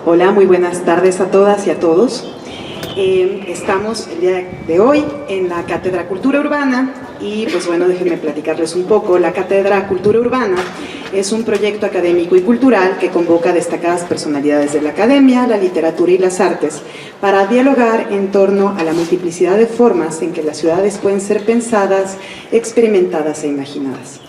Hola, muy buenas tardes a todas y a todos. Estamos el día de hoy en la Cátedra Cultura Urbana y pues bueno, déjenme platicarles un poco. La Cátedra Cultura Urbana es un proyecto académico y cultural que convoca a destacadas personalidades de la academia, la literatura y las artes para dialogar en torno a la multiplicidad de formas en que las ciudades pueden ser pensadas, experimentadas e imaginadas.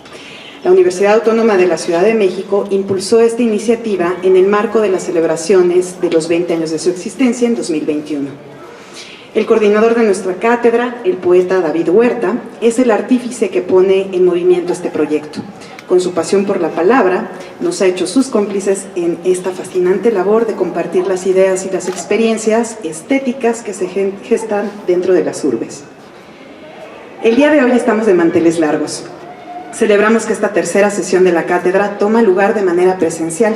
La Universidad Autónoma de la Ciudad de México impulsó esta iniciativa en el marco de las celebraciones de los 20 años de su existencia en 2021. El coordinador de nuestra cátedra, el poeta David Huerta, es el artífice que pone en movimiento este proyecto. Con su pasión por la palabra, nos ha hecho sus cómplices en esta fascinante labor de compartir las ideas y las experiencias estéticas que se gestan dentro de las urbes. El día de hoy estamos de manteles largos. Celebramos que esta tercera sesión de la cátedra toma lugar de manera presencial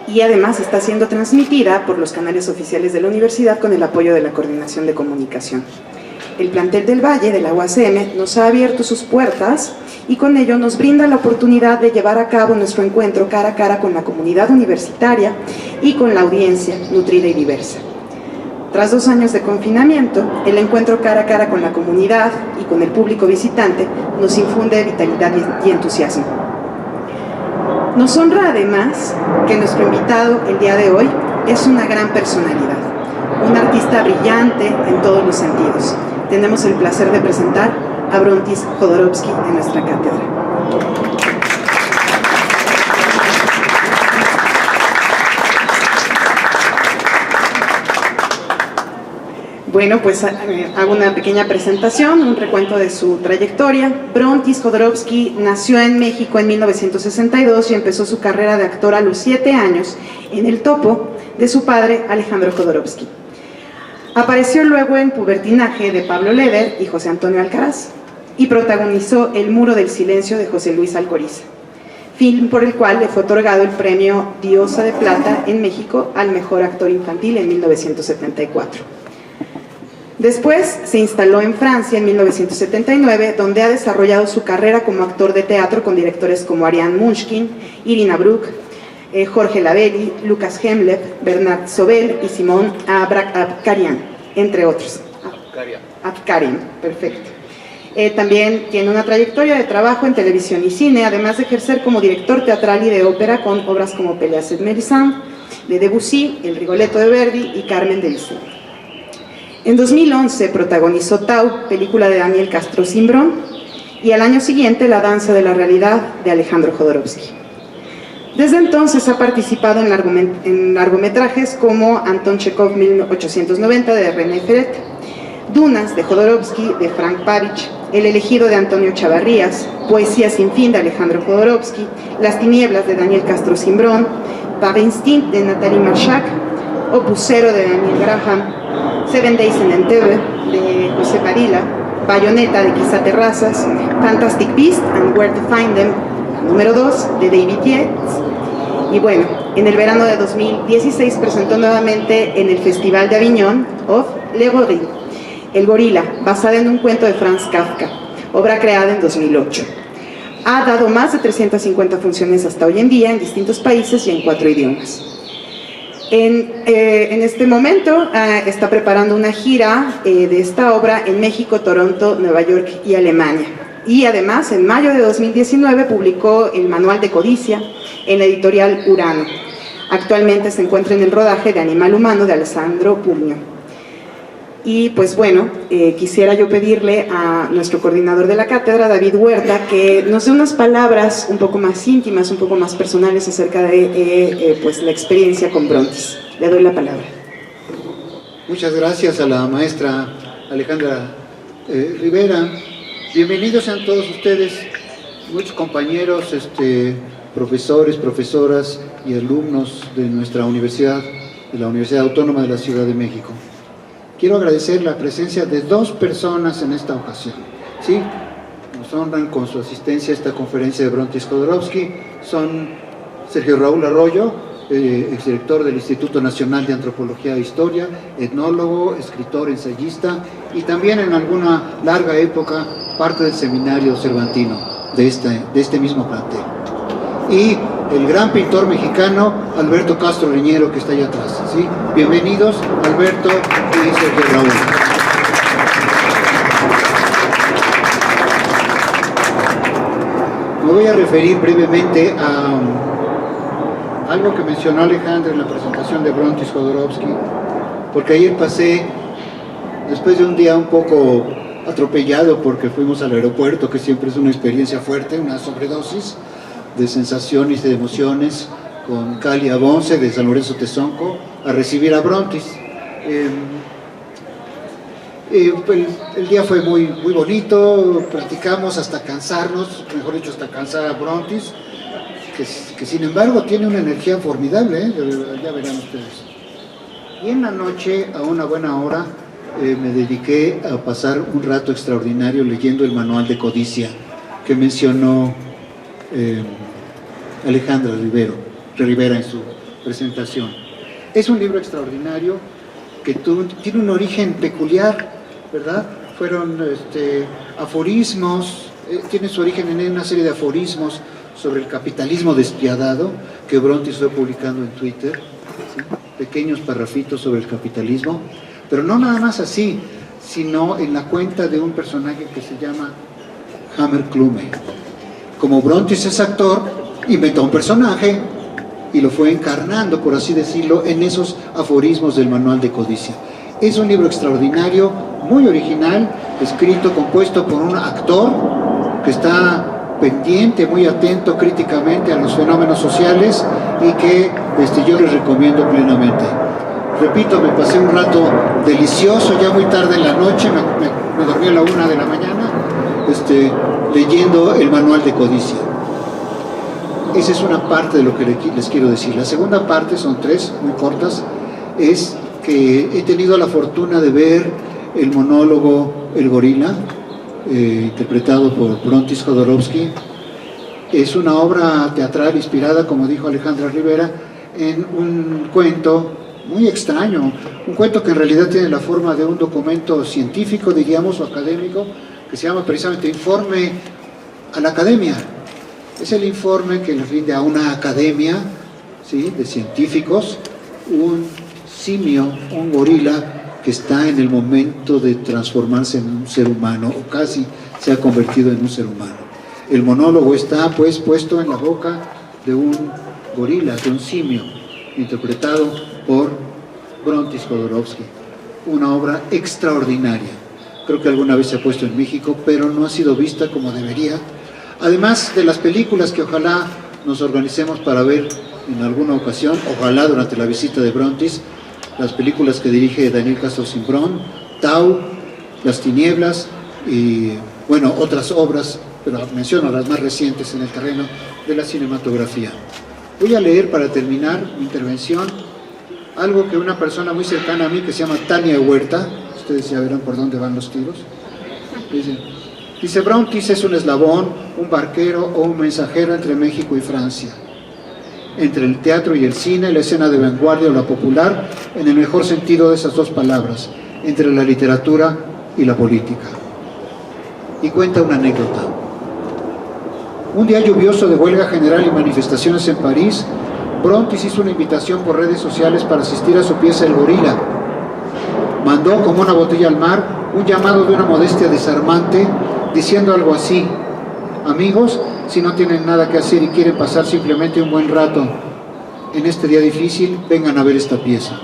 y además está siendo transmitida por los canales oficiales de la universidad con el apoyo de la Coordinación de Comunicación. El plantel del Valle de la UACM nos ha abierto sus puertas y con ello nos brinda la oportunidad de llevar a cabo nuestro encuentro cara a cara con la comunidad universitaria y con la audiencia nutrida y diversa. Tras 2 años de confinamiento, el encuentro cara a cara con la comunidad y con el público visitante nos infunde vitalidad y entusiasmo. Nos honra además que nuestro invitado el día de hoy es una gran personalidad, un artista brillante en todos los sentidos. Tenemos el placer de presentar a Brontis Jodorowsky en nuestra cátedra. Bueno, pues hago una pequeña presentación, un recuento de su trayectoria. Brontis Jodorowsky nació en México en 1962 y empezó su carrera de actor a los 7 años en El Topo de su padre Alejandro Jodorowsky. Apareció luego en Pubertinaje de Pablo Leder y José Antonio Alcaraz y protagonizó El Muro del Silencio de José Luis Alcoriza, film por el cual le fue otorgado el premio Diosa de Plata en México al mejor actor infantil en 1974. Después se instaló en Francia en 1979, donde ha desarrollado su carrera como actor de teatro con directores como Ariane Munchkin, Irina Bruck, Jorge Labelli, Lucas Hemlev, Bernard Sobel y Simón Abkarian, entre otros. Abkarian, perfecto. También tiene una trayectoria de trabajo en televisión y cine, además de ejercer como director teatral y de ópera con obras como Pelléas et Mélisande, de Debussy, El Rigoletto de Verdi y Carmen de Bizet. En 2011 protagonizó Tau, película de Daniel Castro Cimbrón, y al año siguiente La Danza de la Realidad de Alejandro Jodorowsky. Desde entonces ha participado en largometrajes como Anton Chekhov 1890 de René Ferret, Dunas de Jodorowsky de Frank Pavich, El elegido de Antonio Chavarrías, Poesía sin fin de Alejandro Jodorowsky, Las tinieblas de Daniel Castro Cimbrón, Par Instinct de Nathalie Marchak, Opus Zero de Daniel Graham, Seven Days in Entebbe de José Padilla, Bayonetta de Quizá Terrazas, Fantastic Beasts and Where to Find Them, número 2 de David Yates. Y bueno, en el verano de 2016 presentó nuevamente en el Festival de Aviñón of Le Gorille, El Gorila, basada en un cuento de Franz Kafka, obra creada en 2008. Ha dado más de 350 funciones hasta hoy en día en distintos países y en 4 idiomas. En este momento está preparando una gira de esta obra en México, Toronto, Nueva York y Alemania. Y además, en mayo de 2019 publicó el Manual de Codicia en la editorial Urano. Actualmente se encuentra en el rodaje de Animal Humano de Alessandro Pugno. Y pues bueno, quisiera yo pedirle a nuestro coordinador de la cátedra, David Huerta, que nos dé unas palabras un poco más íntimas, un poco más personales acerca de pues la experiencia con Brontis. Le doy la palabra. Muchas gracias a la maestra Alejandra Rivera. Bienvenidos sean todos ustedes, muchos compañeros, profesores, profesoras y alumnos de nuestra universidad, de la Universidad Autónoma de la Ciudad de México. Quiero agradecer la presencia de 2 personas en esta ocasión. ¿Sí? Nos honran con su asistencia a esta conferencia de Brontis Jodorowsky. Son Sergio Raúl Arroyo, exdirector del Instituto Nacional de Antropología e Historia, etnólogo, escritor, ensayista y también en alguna larga época parte del seminario cervantino de este mismo plantel. Y el gran pintor mexicano Alberto Castro Leñero, que está allá atrás, ¿sí? Bienvenidos, Alberto y Sergio Raúl. Me voy a referir brevemente a algo que mencionó Alejandra en la presentación de Brontis Jodorowsky, porque ayer pasé, después de un día un poco atropellado porque fuimos al aeropuerto, que siempre es una experiencia fuerte, una sobredosis de sensaciones y de emociones, con Cali Abonce de San Lorenzo Tezonco, a recibir a Brontis. El día fue muy bonito, platicamos hasta cansarnos, mejor dicho, hasta cansar a Brontis, que sin embargo tiene una energía formidable, ya verán ustedes. Y en la noche, a una buena hora, me dediqué a pasar un rato extraordinario leyendo el manual de codicia que mencionó Alejandra Rivera en su presentación. Es un libro extraordinario que tiene un origen peculiar, ¿verdad? Fueron aforismos, tiene su origen en una serie de aforismos sobre el capitalismo despiadado que Brontis fue publicando en Twitter, ¿sí? Pequeños parrafitos sobre el capitalismo, pero no nada más así, sino en la cuenta de un personaje que se llama Hammer Klume. Como Brontis es actor, inventó un personaje y lo fue encarnando, por así decirlo, en esos aforismos del manual de codicia. Es un libro extraordinario, muy original, escrito, compuesto por un actor que está pendiente, muy atento críticamente a los fenómenos sociales y que yo les recomiendo plenamente. Repito, me pasé un rato delicioso, ya muy tarde en la noche, me dormí a la 1 de la mañana, leyendo el manual de codicia. Esa es una parte de lo que les quiero decir. La segunda parte, son 3, muy cortas, es que he tenido la fortuna de ver el monólogo El Gorila, interpretado por Brontis Jodorowsky. Es una obra teatral inspirada, como dijo Alejandra Rivera, en un cuento muy extraño, un cuento que en realidad tiene la forma de un documento científico, diríamos, o académico, que se llama precisamente Informe a la Academia. Es el informe que le rinde a una academia, ¿sí?, de científicos, un simio, un gorila, que está en el momento de transformarse en un ser humano, o casi se ha convertido en un ser humano. El monólogo está pues puesto en la boca de un gorila, de un simio, interpretado por Brontis Jodorowsky. Una obra extraordinaria. Creo que alguna vez se ha puesto en México, pero no ha sido vista como debería. Además de las películas que ojalá nos organicemos para ver en alguna ocasión, ojalá durante la visita de Brontis, las películas que dirige Daniel Castro Cimbrón, Tau, Las Tinieblas y, bueno, otras obras, pero menciono las más recientes en el terreno de la cinematografía. Voy a leer para terminar mi intervención algo que una persona muy cercana a mí, que se llama Tania Huerta, ustedes ya verán por dónde van los tiros, dice: Brontis es un eslabón, un barquero o un mensajero entre México y Francia, entre el teatro y el cine, la escena de vanguardia o la popular, en el mejor sentido de esas dos palabras, entre la literatura y la política. Y cuenta una anécdota. Un día lluvioso de huelga general y manifestaciones en París, Brontis hizo una invitación por redes sociales para asistir a su pieza El Gorila. Mandó como una botella al mar un llamado de una modestia desarmante, diciendo algo así: amigos, si no tienen nada que hacer y quieren pasar simplemente un buen rato en este día difícil, vengan a ver esta pieza.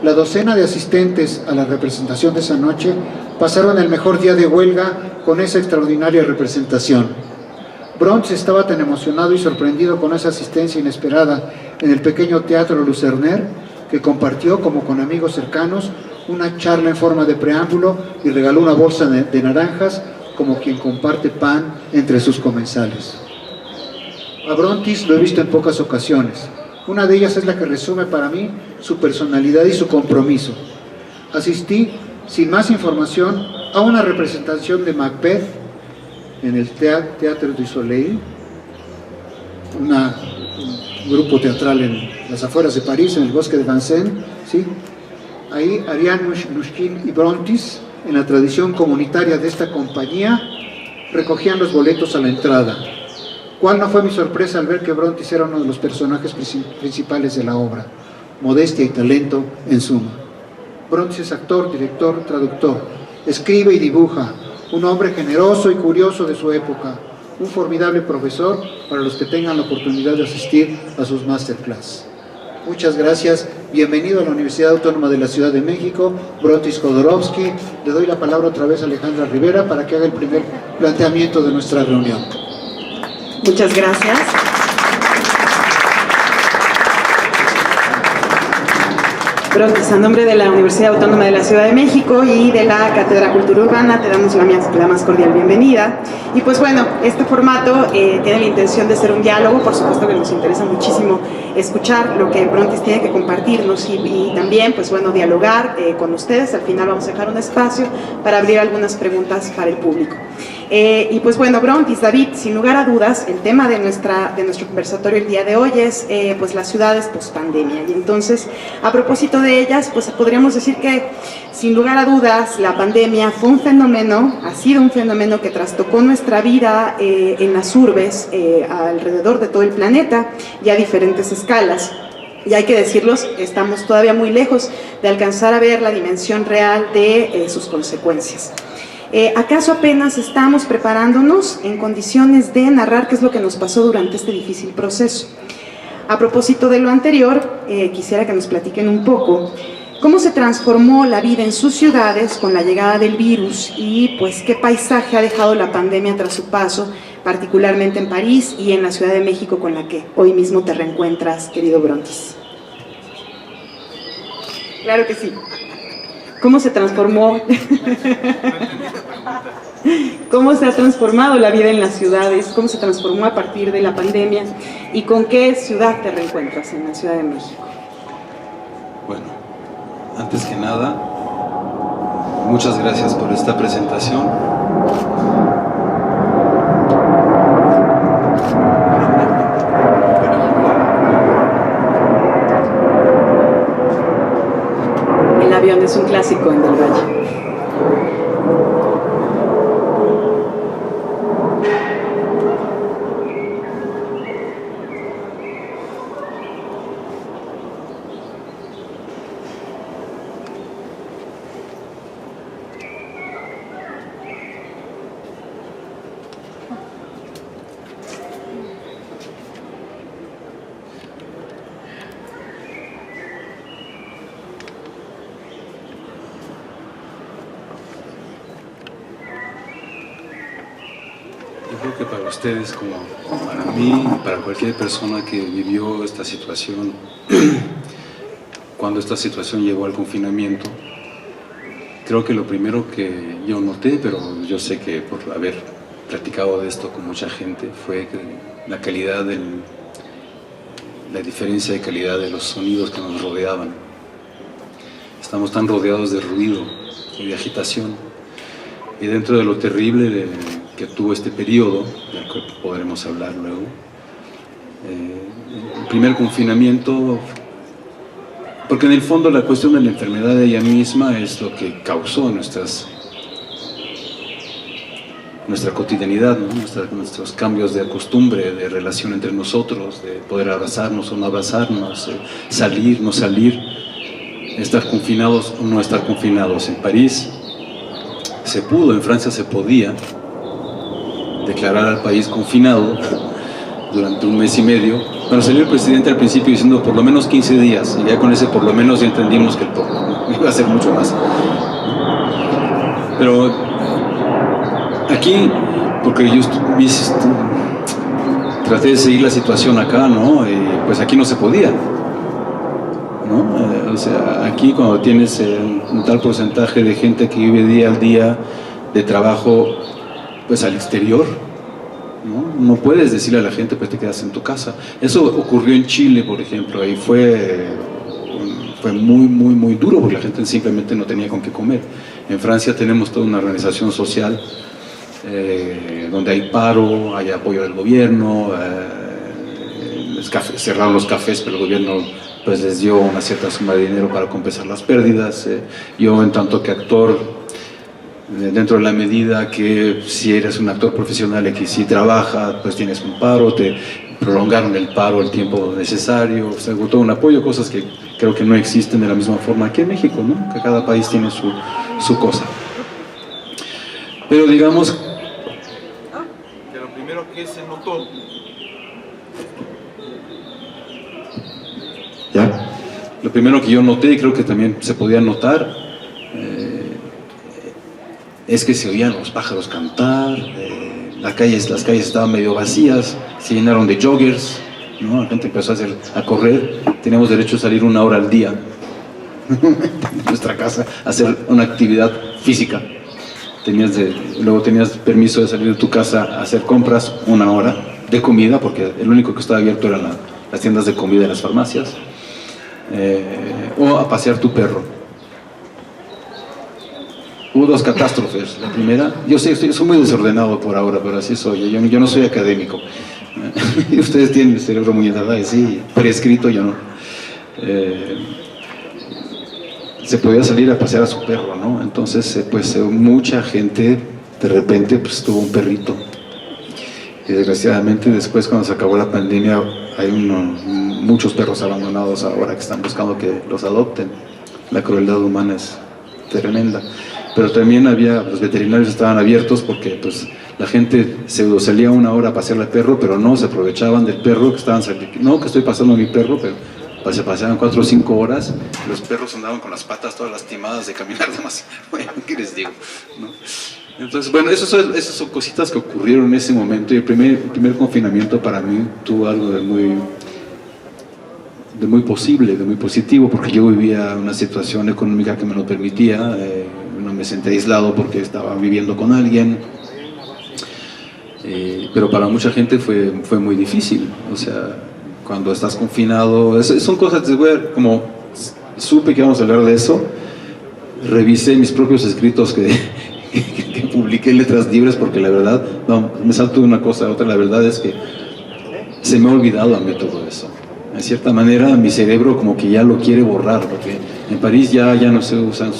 La docena de asistentes a la representación de esa noche pasaron el mejor día de huelga con esa extraordinaria representación. Brontis estaba tan emocionado y sorprendido con esa asistencia inesperada en el pequeño teatro Lucerner, que compartió, como con amigos cercanos, una charla en forma de preámbulo y regaló una bolsa de naranjas, como quien comparte pan entre sus comensales. A Brontis lo he visto en pocas ocasiones. Una de ellas es la que resume para mí su personalidad y su compromiso. Asistí, sin más información, a una representación de Macbeth en el Théâtre du Soleil, un grupo teatral en las afueras de París, en el bosque de Vincennes, ¿sí? Ahí Ariane Mnouchkine y Brontis, en la tradición comunitaria de esta compañía, recogían los boletos a la entrada. ¿Cuál no fue mi sorpresa al ver que Brontis era uno de los personajes principales de la obra? Modestia y talento en suma. Brontis es actor, director, traductor, escribe y dibuja, un hombre generoso y curioso de su época, un formidable profesor para los que tengan la oportunidad de asistir a sus masterclass. Muchas gracias, bienvenido a la Universidad Autónoma de la Ciudad de México, Brontis Jodorowsky. Le doy la palabra otra vez a Alejandra Rivera para que haga el primer planteamiento de nuestra reunión. Muchas gracias. Brontis, a nombre de la Universidad Autónoma de la Ciudad de México y de la Cátedra Cultura Urbana, te damos la más cordial bienvenida. Y pues bueno, este formato tiene la intención de ser un diálogo, por supuesto que nos interesa muchísimo escuchar lo que Brontis tiene que compartirnos y también, pues bueno, dialogar con ustedes. Al final vamos a dejar un espacio para abrir algunas preguntas para el público. Y pues bueno, Brontis, David, sin lugar a dudas, el tema de nuestro conversatorio el día de hoy es pues las ciudades post-pandemia. Y entonces, a propósito de ellas, pues podríamos decir que, sin lugar a dudas, la pandemia fue un fenómeno, ha sido un fenómeno que trastocó nuestra vida en las urbes, alrededor de todo el planeta y a diferentes escalas. Y hay que decirlos, estamos todavía muy lejos de alcanzar a ver la dimensión real de sus consecuencias. ¿Acaso apenas estamos preparándonos en condiciones de narrar qué es lo que nos pasó durante este difícil proceso? A propósito de lo anterior, quisiera que nos platiquen un poco cómo se transformó la vida en sus ciudades con la llegada del virus y pues qué paisaje ha dejado la pandemia tras su paso, particularmente en París y en la Ciudad de México, con la que hoy mismo te reencuentras, querido Brontis. Claro que sí. ¿Cómo se transformó? ¿Cómo se ha transformado la vida en las ciudades? ¿Cómo se transformó a partir de la pandemia? ¿Y con qué ciudad te reencuentras en la Ciudad de México? Bueno, antes que nada, muchas gracias por esta presentación. El avión es un clásico en Del Valle. Creo que para ustedes, como para mí, para cualquier persona que vivió esta situación, cuando esta situación llegó al confinamiento, creo que lo primero que yo noté, pero yo sé que por haber platicado de esto con mucha gente, fue que la diferencia de calidad de los sonidos que nos rodeaban. Estamos tan rodeados de ruido y de agitación, y dentro de lo terrible que tuvo este periodo, del que podremos hablar luego, el primer confinamiento, porque en el fondo la cuestión de la enfermedad de ella misma es lo que causó nuestra cotidianidad, ¿no? Nuestros cambios de costumbre, de relación entre nosotros, de poder abrazarnos o no abrazarnos, salir, no salir, estar confinados o no estar confinados. En París se pudo, en Francia se podía declarar al país confinado durante un mes y medio, pero salió el presidente al principio diciendo por lo menos 15 días, y ya con ese por lo menos ya entendimos que iba a ser mucho más. Pero aquí, porque yo traté de seguir la situación acá, ¿no? Pues aquí no se podía, ¿no? O sea, aquí cuando tienes un tal porcentaje de gente que vive día al día de trabajo pues al exterior, no puedes decirle a la gente pues te quedas en tu casa. Eso ocurrió en Chile, por ejemplo, y fue muy duro porque la gente simplemente no tenía con qué comer. En Francia tenemos toda una organización social donde hay paro, hay apoyo del gobierno, cerraron los cafés, pero el gobierno pues les dio una cierta suma de dinero para compensar las pérdidas. Yo, en tanto que actor, dentro de la medida que si eres un actor profesional y que si trabaja, pues tienes un paro, te prolongaron el paro el tiempo necesario, se agotó un apoyo, cosas que creo que no existen de la misma forma aquí en México, ¿no? Que cada país tiene su cosa. Pero digamos que lo primero que se notó, ¿ya? Lo primero que yo noté, y creo que también se podía notar, es que se oían los pájaros cantar, las calles estaban medio vacías, se llenaron de joggers, ¿no? La gente empezó a correr, teníamos derecho a salir 1 hora al día de nuestra casa a hacer una actividad física. Luego tenías permiso de salir de tu casa a hacer compras 1 hora de comida, porque el único que estaba abierto eran las tiendas de comida y las farmacias, o a pasear tu perro. Hubo 2 catástrofes. La primera, yo sé, soy muy desordenado por ahora, pero así soy. Yo no soy académico. Y ustedes tienen el cerebro muy edad, sí, prescrito, yo no. Se podía salir a pasear a su perro, ¿no? Entonces, pues mucha gente de repente pues tuvo un perrito. Y desgraciadamente después, cuando se acabó la pandemia, hay muchos perros abandonados ahora que están buscando que los adopten. La crueldad humana es tremenda. Pero también los veterinarios estaban abiertos porque pues la gente salía 1 hora a pasear al perro, pero no se aprovechaban del perro que estaban saliendo. No, que estoy pasando a mi perro, pero se paseaban 4 o 5 horas. Los perros andaban con las patas todas lastimadas de caminar demasiado. Bueno, ¿qué les digo? ¿No? Entonces, bueno, esas son cositas que ocurrieron en ese momento. Y el primer confinamiento para mí tuvo algo de muy posible, de muy positivo, porque yo vivía una situación económica que me lo permitía. No me senté aislado porque estaba viviendo con alguien, pero para mucha gente fue muy difícil. O sea, cuando estás confinado, son cosas, como supe que íbamos a hablar de eso, revisé mis propios escritos que publiqué en Letras Libres, porque la verdad, no, me salto de una cosa a otra. La verdad es que se me ha olvidado a mí todo eso. En cierta manera mi cerebro como que ya lo quiere borrar, porque en París ya no se usan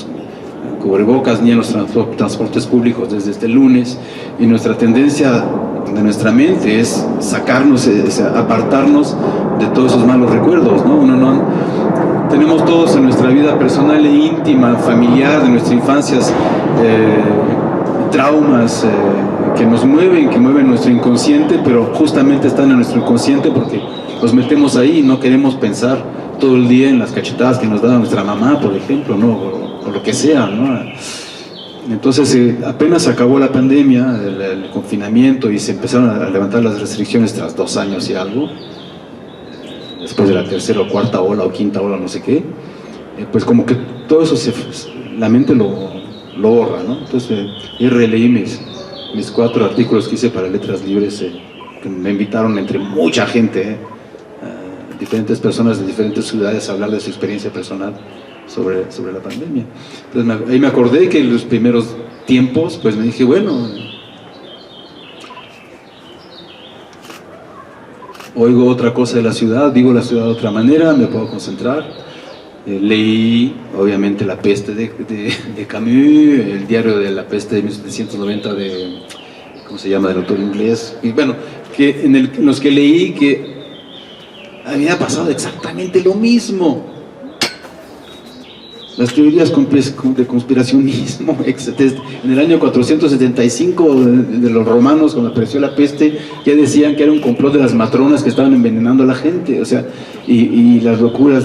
cubrebocas ni en los transportes públicos desde este lunes, y nuestra tendencia de nuestra mente es sacarnos, apartarnos de todos esos malos recuerdos, ¿no? Tenemos todos en nuestra vida personal e íntima, familiar, de nuestra infancia, traumas que nos mueven, que mueven nuestro inconsciente, pero justamente están en nuestro inconsciente porque los metemos ahí y no queremos pensar todo el día en las cachetadas que nos daba nuestra mamá, por ejemplo, ¿no? O lo que sea, ¿no? Entonces, apenas acabó la pandemia, el confinamiento, y se empezaron a levantar las restricciones tras 2 años y algo, después de la 3ª o 4ª ola o 5ª ola, no sé qué, pues como que todo eso la mente lo borra, ¿no? Entonces, releí mis 4 artículos que hice para Letras Libres, que me invitaron entre mucha gente, diferentes personas de diferentes ciudades a hablar de su experiencia personal sobre la pandemia. Entonces ahí me acordé que en los primeros tiempos, pues me dije, bueno, oigo otra cosa de la ciudad, vivo la ciudad de otra manera, me puedo concentrar. Leí, obviamente, La peste de Camus, el diario de la peste de 1790 ¿cómo se llama?, del autor inglés. Y bueno, en los que leí que había pasado exactamente lo mismo. Las teorías de conspiracionismo, en el año 475 de los romanos, cuando apareció la peste, ya decían que era un complot de las matronas que estaban envenenando a la gente, o sea, y las locuras,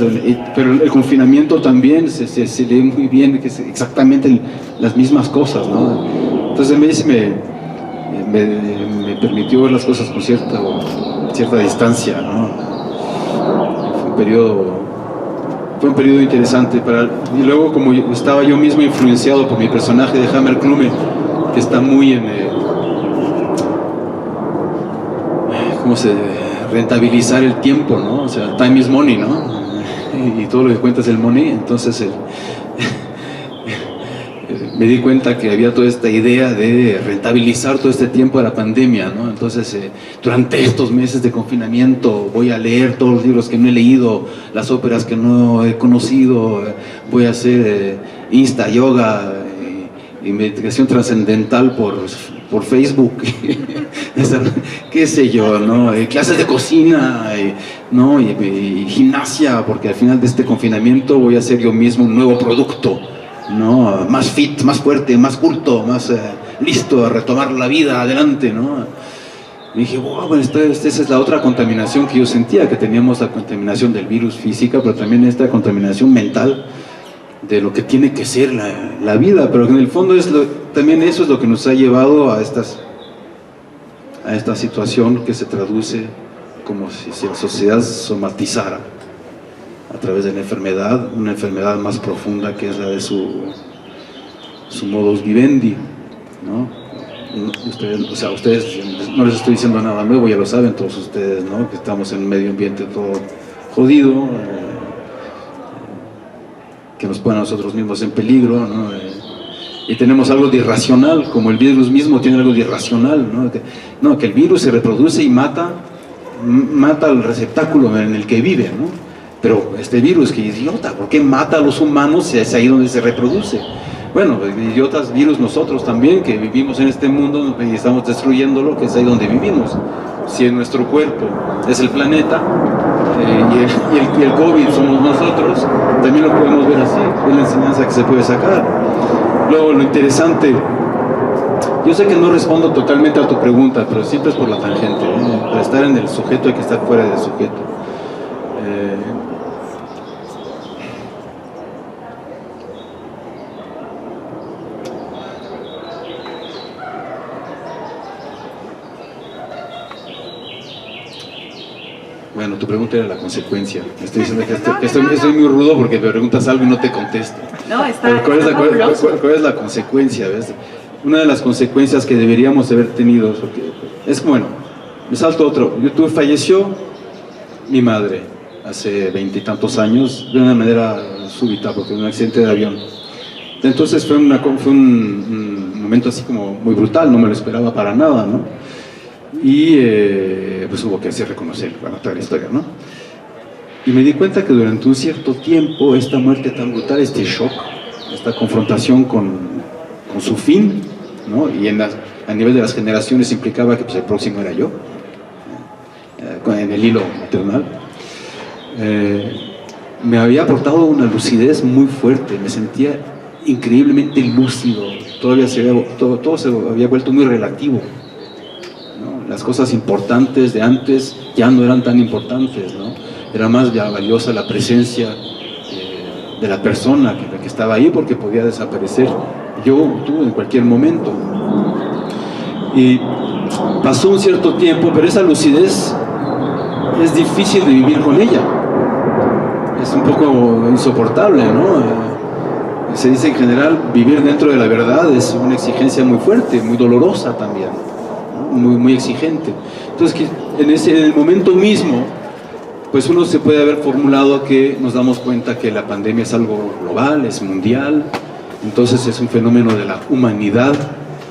pero el confinamiento también se lee muy bien, que es exactamente las mismas cosas, ¿no? Entonces a mí me permitió ver las cosas con cierta distancia, ¿no? Fue un periodo interesante y luego, como estaba yo mismo influenciado por mi personaje de Hammer Klume, que está muy en rentabilizar el tiempo, ¿no? O sea, time is money, ¿no? Y todo lo que cuenta es el money. Entonces me di cuenta que había toda esta idea de rentabilizar todo este tiempo de la pandemia, ¿no? Entonces, durante estos meses de confinamiento voy a leer todos los libros que no he leído, las óperas que no he conocido, voy a hacer Insta Yoga investigación trascendental por Facebook, qué sé yo, ¿no? Clases de cocina, ¿no? Y gimnasia, porque al final de este confinamiento voy a hacer yo mismo un nuevo producto, ¿no? Más fit, más fuerte, más culto, más listo a retomar la vida adelante, ¿no? Y dije, wow, bueno, esta es la otra contaminación que yo sentía, que teníamos la contaminación del virus física, pero también esta contaminación mental de lo que tiene que ser la vida, pero en el fondo también eso es lo que nos ha llevado a esta situación que se traduce como si la sociedad somatizara a través de la enfermedad, una enfermedad más profunda que es la de su modus vivendi, ¿no? Ustedes no les estoy diciendo nada nuevo, ya lo saben todos ustedes, ¿no? Que estamos en un medio ambiente todo jodido, que nos pone a nosotros mismos en peligro, ¿no? Y tenemos algo de irracional, como el virus mismo tiene algo de irracional, ¿no? Que el virus se reproduce y mata al receptáculo en el que vive, ¿no? Pero este virus, que idiota, ¿por qué mata a los humanos si es ahí donde se reproduce? Bueno, idiotas virus nosotros también, que vivimos en este mundo y estamos destruyéndolo, que es ahí donde vivimos. Si en nuestro cuerpo es el planeta, y el COVID somos nosotros, también lo podemos ver así, es la enseñanza que se puede sacar. Luego, lo interesante, yo sé que no respondo totalmente a tu pregunta, pero siempre es por la tangente, para estar en el sujeto hay que estar fuera del sujeto. Bueno, tu pregunta era la consecuencia. Estoy diciendo que estoy muy rudo porque me preguntas algo y no te contesto. No, está ¿Cuál es la consecuencia? ¿Ves? Una de las consecuencias que deberíamos haber tenido es, bueno, me salto otro. Falleció mi madre hace 20 y tantos años de una manera súbita, porque en un accidente de avión. Entonces fue un momento así como muy brutal, no me lo esperaba para nada, ¿no? Y pues hubo que hacer reconocer, bueno, toda la historia, ¿no? Y me di cuenta que durante un cierto tiempo esta muerte tan brutal, este shock, esta confrontación con su fin, ¿no? Y a nivel de las generaciones implicaba que pues, el próximo era yo, en el hilo maternal, me había aportado una lucidez muy fuerte, me sentía increíblemente lúcido, todo se había vuelto muy relativo. Las cosas importantes de antes ya no eran tan importantes, ¿no? Era más valiosa la presencia de la persona que estaba ahí, porque podía desaparecer tú en cualquier momento. Y pasó un cierto tiempo, pero esa lucidez es difícil de vivir con ella. Es un poco insoportable, ¿no? Se dice en general, vivir dentro de la verdad es una exigencia muy fuerte, muy dolorosa también. Muy, muy exigente. Entonces, en el momento mismo, pues uno se puede haber formulado que nos damos cuenta que la pandemia es algo global, es mundial, entonces es un fenómeno de la humanidad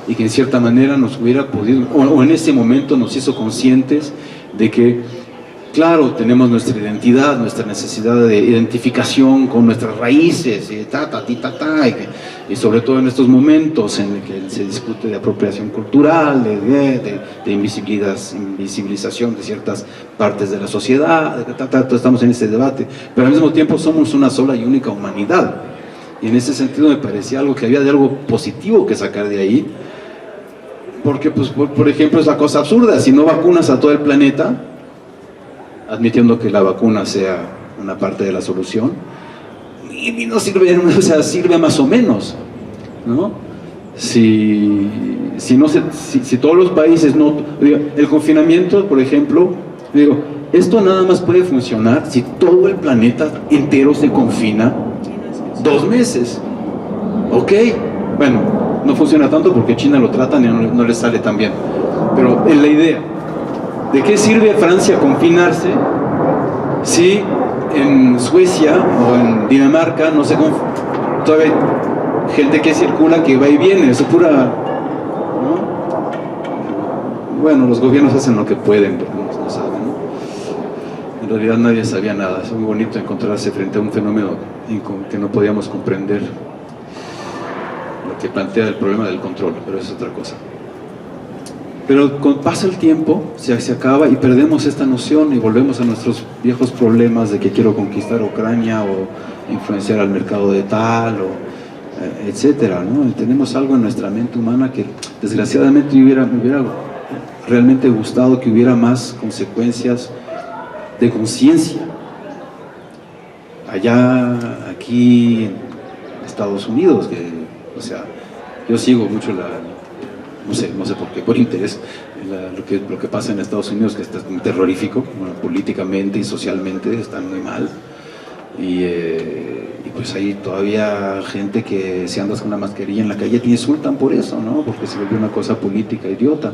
y que en cierta manera nos hubiera podido, o en ese momento nos hizo conscientes de que, claro, tenemos nuestra identidad, nuestra necesidad de identificación con nuestras raíces, y sobre todo en estos momentos en el que se discute de apropiación cultural, de invisibilización de ciertas partes de la sociedad, estamos en ese debate, pero al mismo tiempo somos una sola y única humanidad. Y en ese sentido me parecía que había de algo positivo que sacar de ahí, porque, pues, por ejemplo, es la cosa absurda: si no vacunas a todo el planeta, admitiendo que la vacuna sea una parte de la solución, y no sirve, o sea, sirve más o menos, ¿no? Si todos los países no... El confinamiento, por ejemplo, esto nada más puede funcionar si todo el planeta entero se confina 2 meses. ¿Ok? Bueno, no funciona tanto porque China lo tratan y no les sale tan bien. Pero en la idea, ¿de qué sirve a Francia confinarse si en Suecia o en Dinamarca no se todavía hay gente que circula, que va y viene? Es pura, ¿no? Bueno, los gobiernos hacen lo que pueden, pero no saben, ¿no? En realidad nadie sabía nada. Es muy bonito encontrarse frente a un fenómeno que no podíamos comprender. porque plantea el problema del control, pero es otra cosa. Pero cuando pasa el tiempo, se acaba y perdemos esta noción y volvemos a nuestros viejos problemas de que quiero conquistar Ucrania o influenciar al mercado de tal, o etcétera, ¿no? Y tenemos algo en nuestra mente humana que desgraciadamente me hubiera realmente gustado que hubiera más consecuencias de conciencia. Allá, aquí en Estados Unidos, que, o sea, yo sigo mucho no sé por qué, por interés, lo que pasa en Estados Unidos, que está terrorífico, bueno, políticamente y socialmente están muy mal. Y pues hay todavía gente que si andas con una mascarilla en la calle te insultan por eso, ¿no? Porque se volvió una cosa política idiota.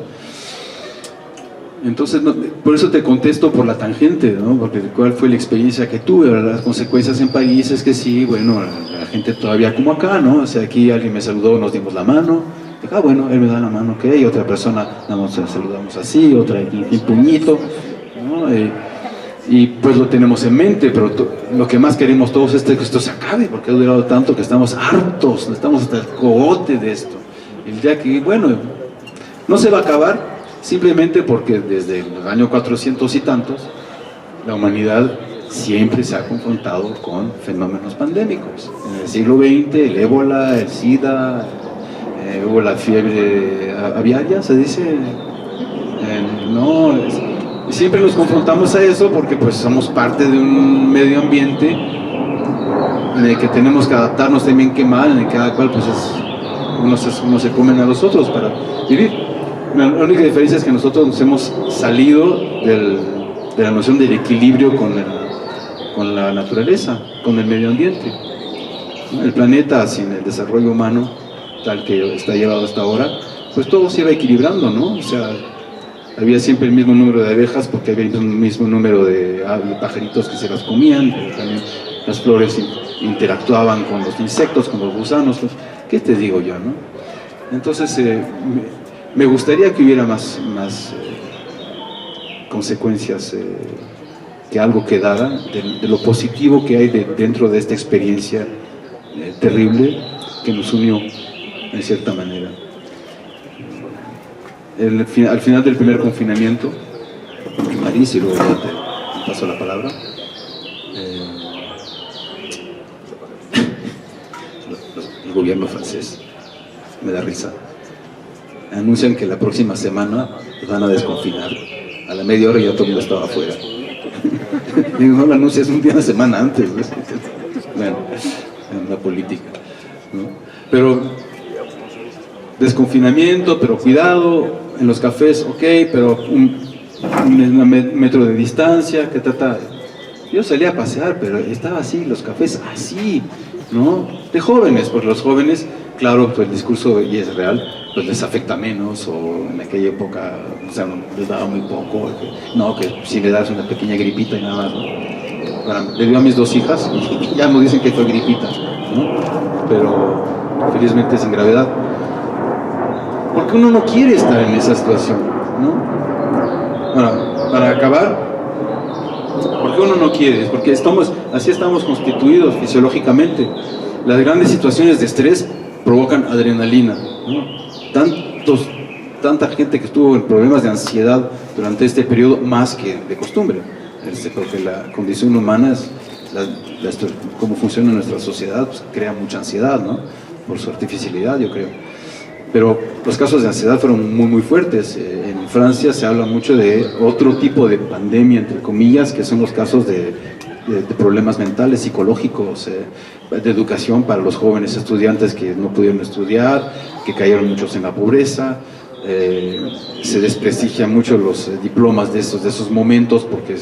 Entonces, por eso te contesto por la tangente, ¿no? Porque cuál fue la experiencia que tuve, ¿verdad? Las consecuencias en París es que sí, bueno, la gente todavía como acá, ¿no? O sea, aquí alguien me saludó, nos dimos la mano, dije, bueno, él me da la mano, ok, y otra persona, nos saludamos así, otra el puñito, ¿no? Y pues lo tenemos en mente, pero lo que más queremos todos es que esto se acabe, porque ha durado tanto que estamos hartos, estamos hasta el cogote de esto. El día que, bueno, no se va a acabar, simplemente porque desde el año 400 y tantos, la humanidad siempre se ha confrontado con fenómenos pandémicos. En el siglo XX, el ébola, el SIDA, hubo la fiebre aviaria, se dice, siempre nos confrontamos a eso porque pues somos parte de un medio ambiente en el que tenemos que adaptarnos también que mal, en el que cada cual pues uno se comen a los otros para vivir. La única diferencia es que nosotros nos hemos salido de la noción del equilibrio con la naturaleza, con el medio ambiente. El planeta sin el desarrollo humano tal que está llevado hasta ahora, pues todo se iba equilibrando, ¿no? O sea, había siempre el mismo número de abejas porque había el mismo número de pajaritos que se las comían, pero también las flores interactuaban con los insectos, con los gusanos, ¿qué te digo yo, no? Entonces, me gustaría que hubiera más consecuencias, que algo quedara de lo positivo que hay dentro de esta experiencia terrible que nos unió en cierta manera. Al final del primer confinamiento, París, y luego ya te paso la palabra, el gobierno francés, me da risa, anuncian que la próxima semana van a desconfinar. A la media hora ya todo el mundo estaba afuera. Digo, no lo anuncias una semana antes, ¿no? Bueno, en la política, ¿no? Pero desconfinamiento, pero cuidado, en los cafés, ok, pero un metro de distancia, que trata. Yo salía a pasear, pero estaba así, los cafés así, ¿no? De jóvenes, porque los jóvenes, claro, pues el discurso, y es real, pues les afecta menos, o en aquella época, o sea, les daba muy poco, que si le das una pequeña gripita y nada más, ¿no? Bueno, le dio a mis 2 hijas y ya nos dicen que fue gripita, ¿no? Pero felizmente sin gravedad. Porque uno no quiere estar en esa situación, ¿no? Para acabar, porque uno no quiere, porque así estamos constituidos fisiológicamente. Las grandes situaciones de estrés provocan adrenalina, ¿no? Tanta gente que estuvo en problemas de ansiedad durante este periodo, más que de costumbre, porque la condición humana es cómo funciona nuestra sociedad, pues, crea mucha ansiedad, ¿no? Por su artificialidad, yo creo. Pero los casos de ansiedad fueron muy, muy fuertes. En Francia se habla mucho de otro tipo de pandemia, entre comillas, que son los casos de problemas mentales, psicológicos, de educación para los jóvenes estudiantes que no pudieron estudiar, que cayeron muchos en la pobreza. Se desprestigian mucho los diplomas de esos momentos porque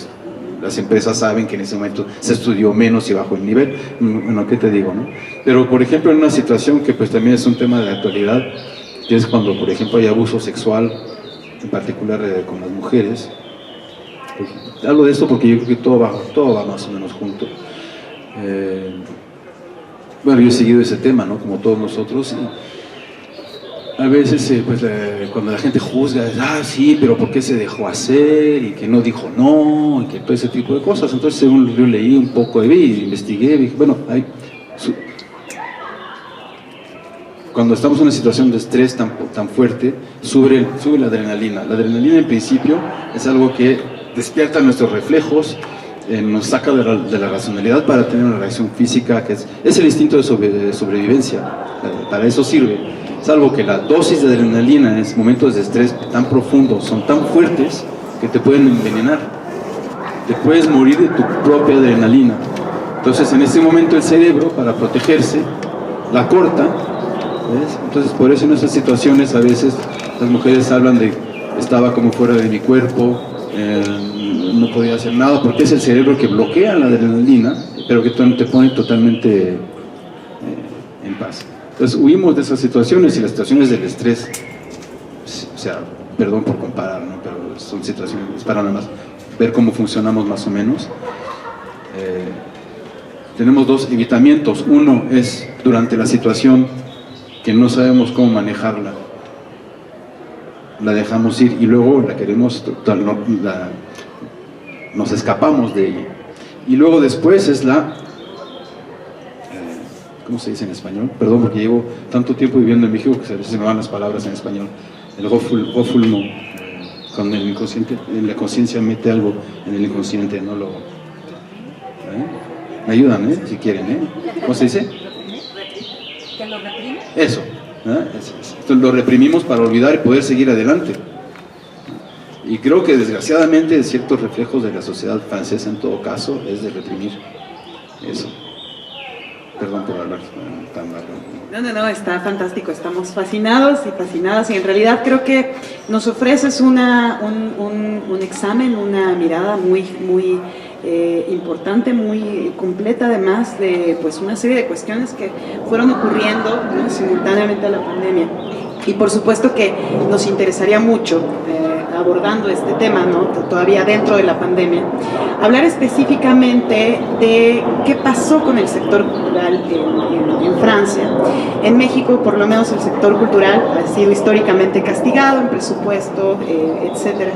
las empresas saben que en ese momento se estudió menos y bajó el nivel. Bueno, ¿qué te digo, no? Pero, por ejemplo, en una situación que pues también es un tema de la actualidad, que es cuando, por ejemplo, hay abuso sexual, en particular con las mujeres. Hablo de esto porque yo creo que todo va más o menos junto. Bueno, yo he seguido ese tema, ¿no? Como todos nosotros. A veces, cuando la gente juzga, sí, pero ¿por qué se dejó hacer? Y que no dijo no, y que todo ese tipo de cosas. Entonces, según yo leí un poco, investigué, dije, bueno, cuando estamos en una situación de estrés tan fuerte, sube la adrenalina. La adrenalina en principio es algo que despierta nuestros reflejos, nos saca de la racionalidad para tener una reacción física, que es el instinto de sobrevivencia, para eso sirve. Salvo que la dosis de adrenalina en momentos de estrés tan profundos son tan fuertes que te pueden envenenar. Te puedes morir de tu propia adrenalina. Entonces en ese momento el cerebro, para protegerse, la corta, ¿ves? Entonces por eso en esas situaciones a veces las mujeres hablan de estaba como fuera de mi cuerpo, no podía hacer nada, porque es el cerebro que bloquea la adrenalina, pero que te pone totalmente en paz. Entonces huimos de esas situaciones, y las situaciones del estrés, o sea, perdón por comparar, ¿no? Pero son situaciones para nada más ver cómo funcionamos más o menos. Tenemos dos evitamientos. Uno es durante la situación que no sabemos cómo manejarla, la dejamos ir, y luego la queremos, nos escapamos de ella. Y luego después es la, ¿cómo se dice en español? Perdón, porque llevo tanto tiempo viviendo en México que a veces se me van las palabras en español. El gofulmo, cuando el inconsciente, en la conciencia mete algo en el inconsciente, no lo... Me ayudan, si quieren, ¿Cómo se dice? ¿Que lo reprime? Eso, Entonces lo reprimimos para olvidar y poder seguir adelante. Y creo que desgraciadamente ciertos reflejos de la sociedad francesa en todo caso es de reprimir eso. Perdón por hablar tan largo. No, está fantástico, estamos fascinados y fascinadas, y en realidad creo que nos ofreces un examen, una mirada muy importante, muy completa, además de pues una serie de cuestiones que fueron ocurriendo, ¿no?, simultáneamente a la pandemia. Y por supuesto que nos interesaría mucho, abordando este tema, ¿no?, todavía dentro de la pandemia, hablar específicamente de qué pasó con el sector cultural en Francia. En México, por lo menos, el sector cultural ha sido históricamente castigado en presupuesto, etcétera.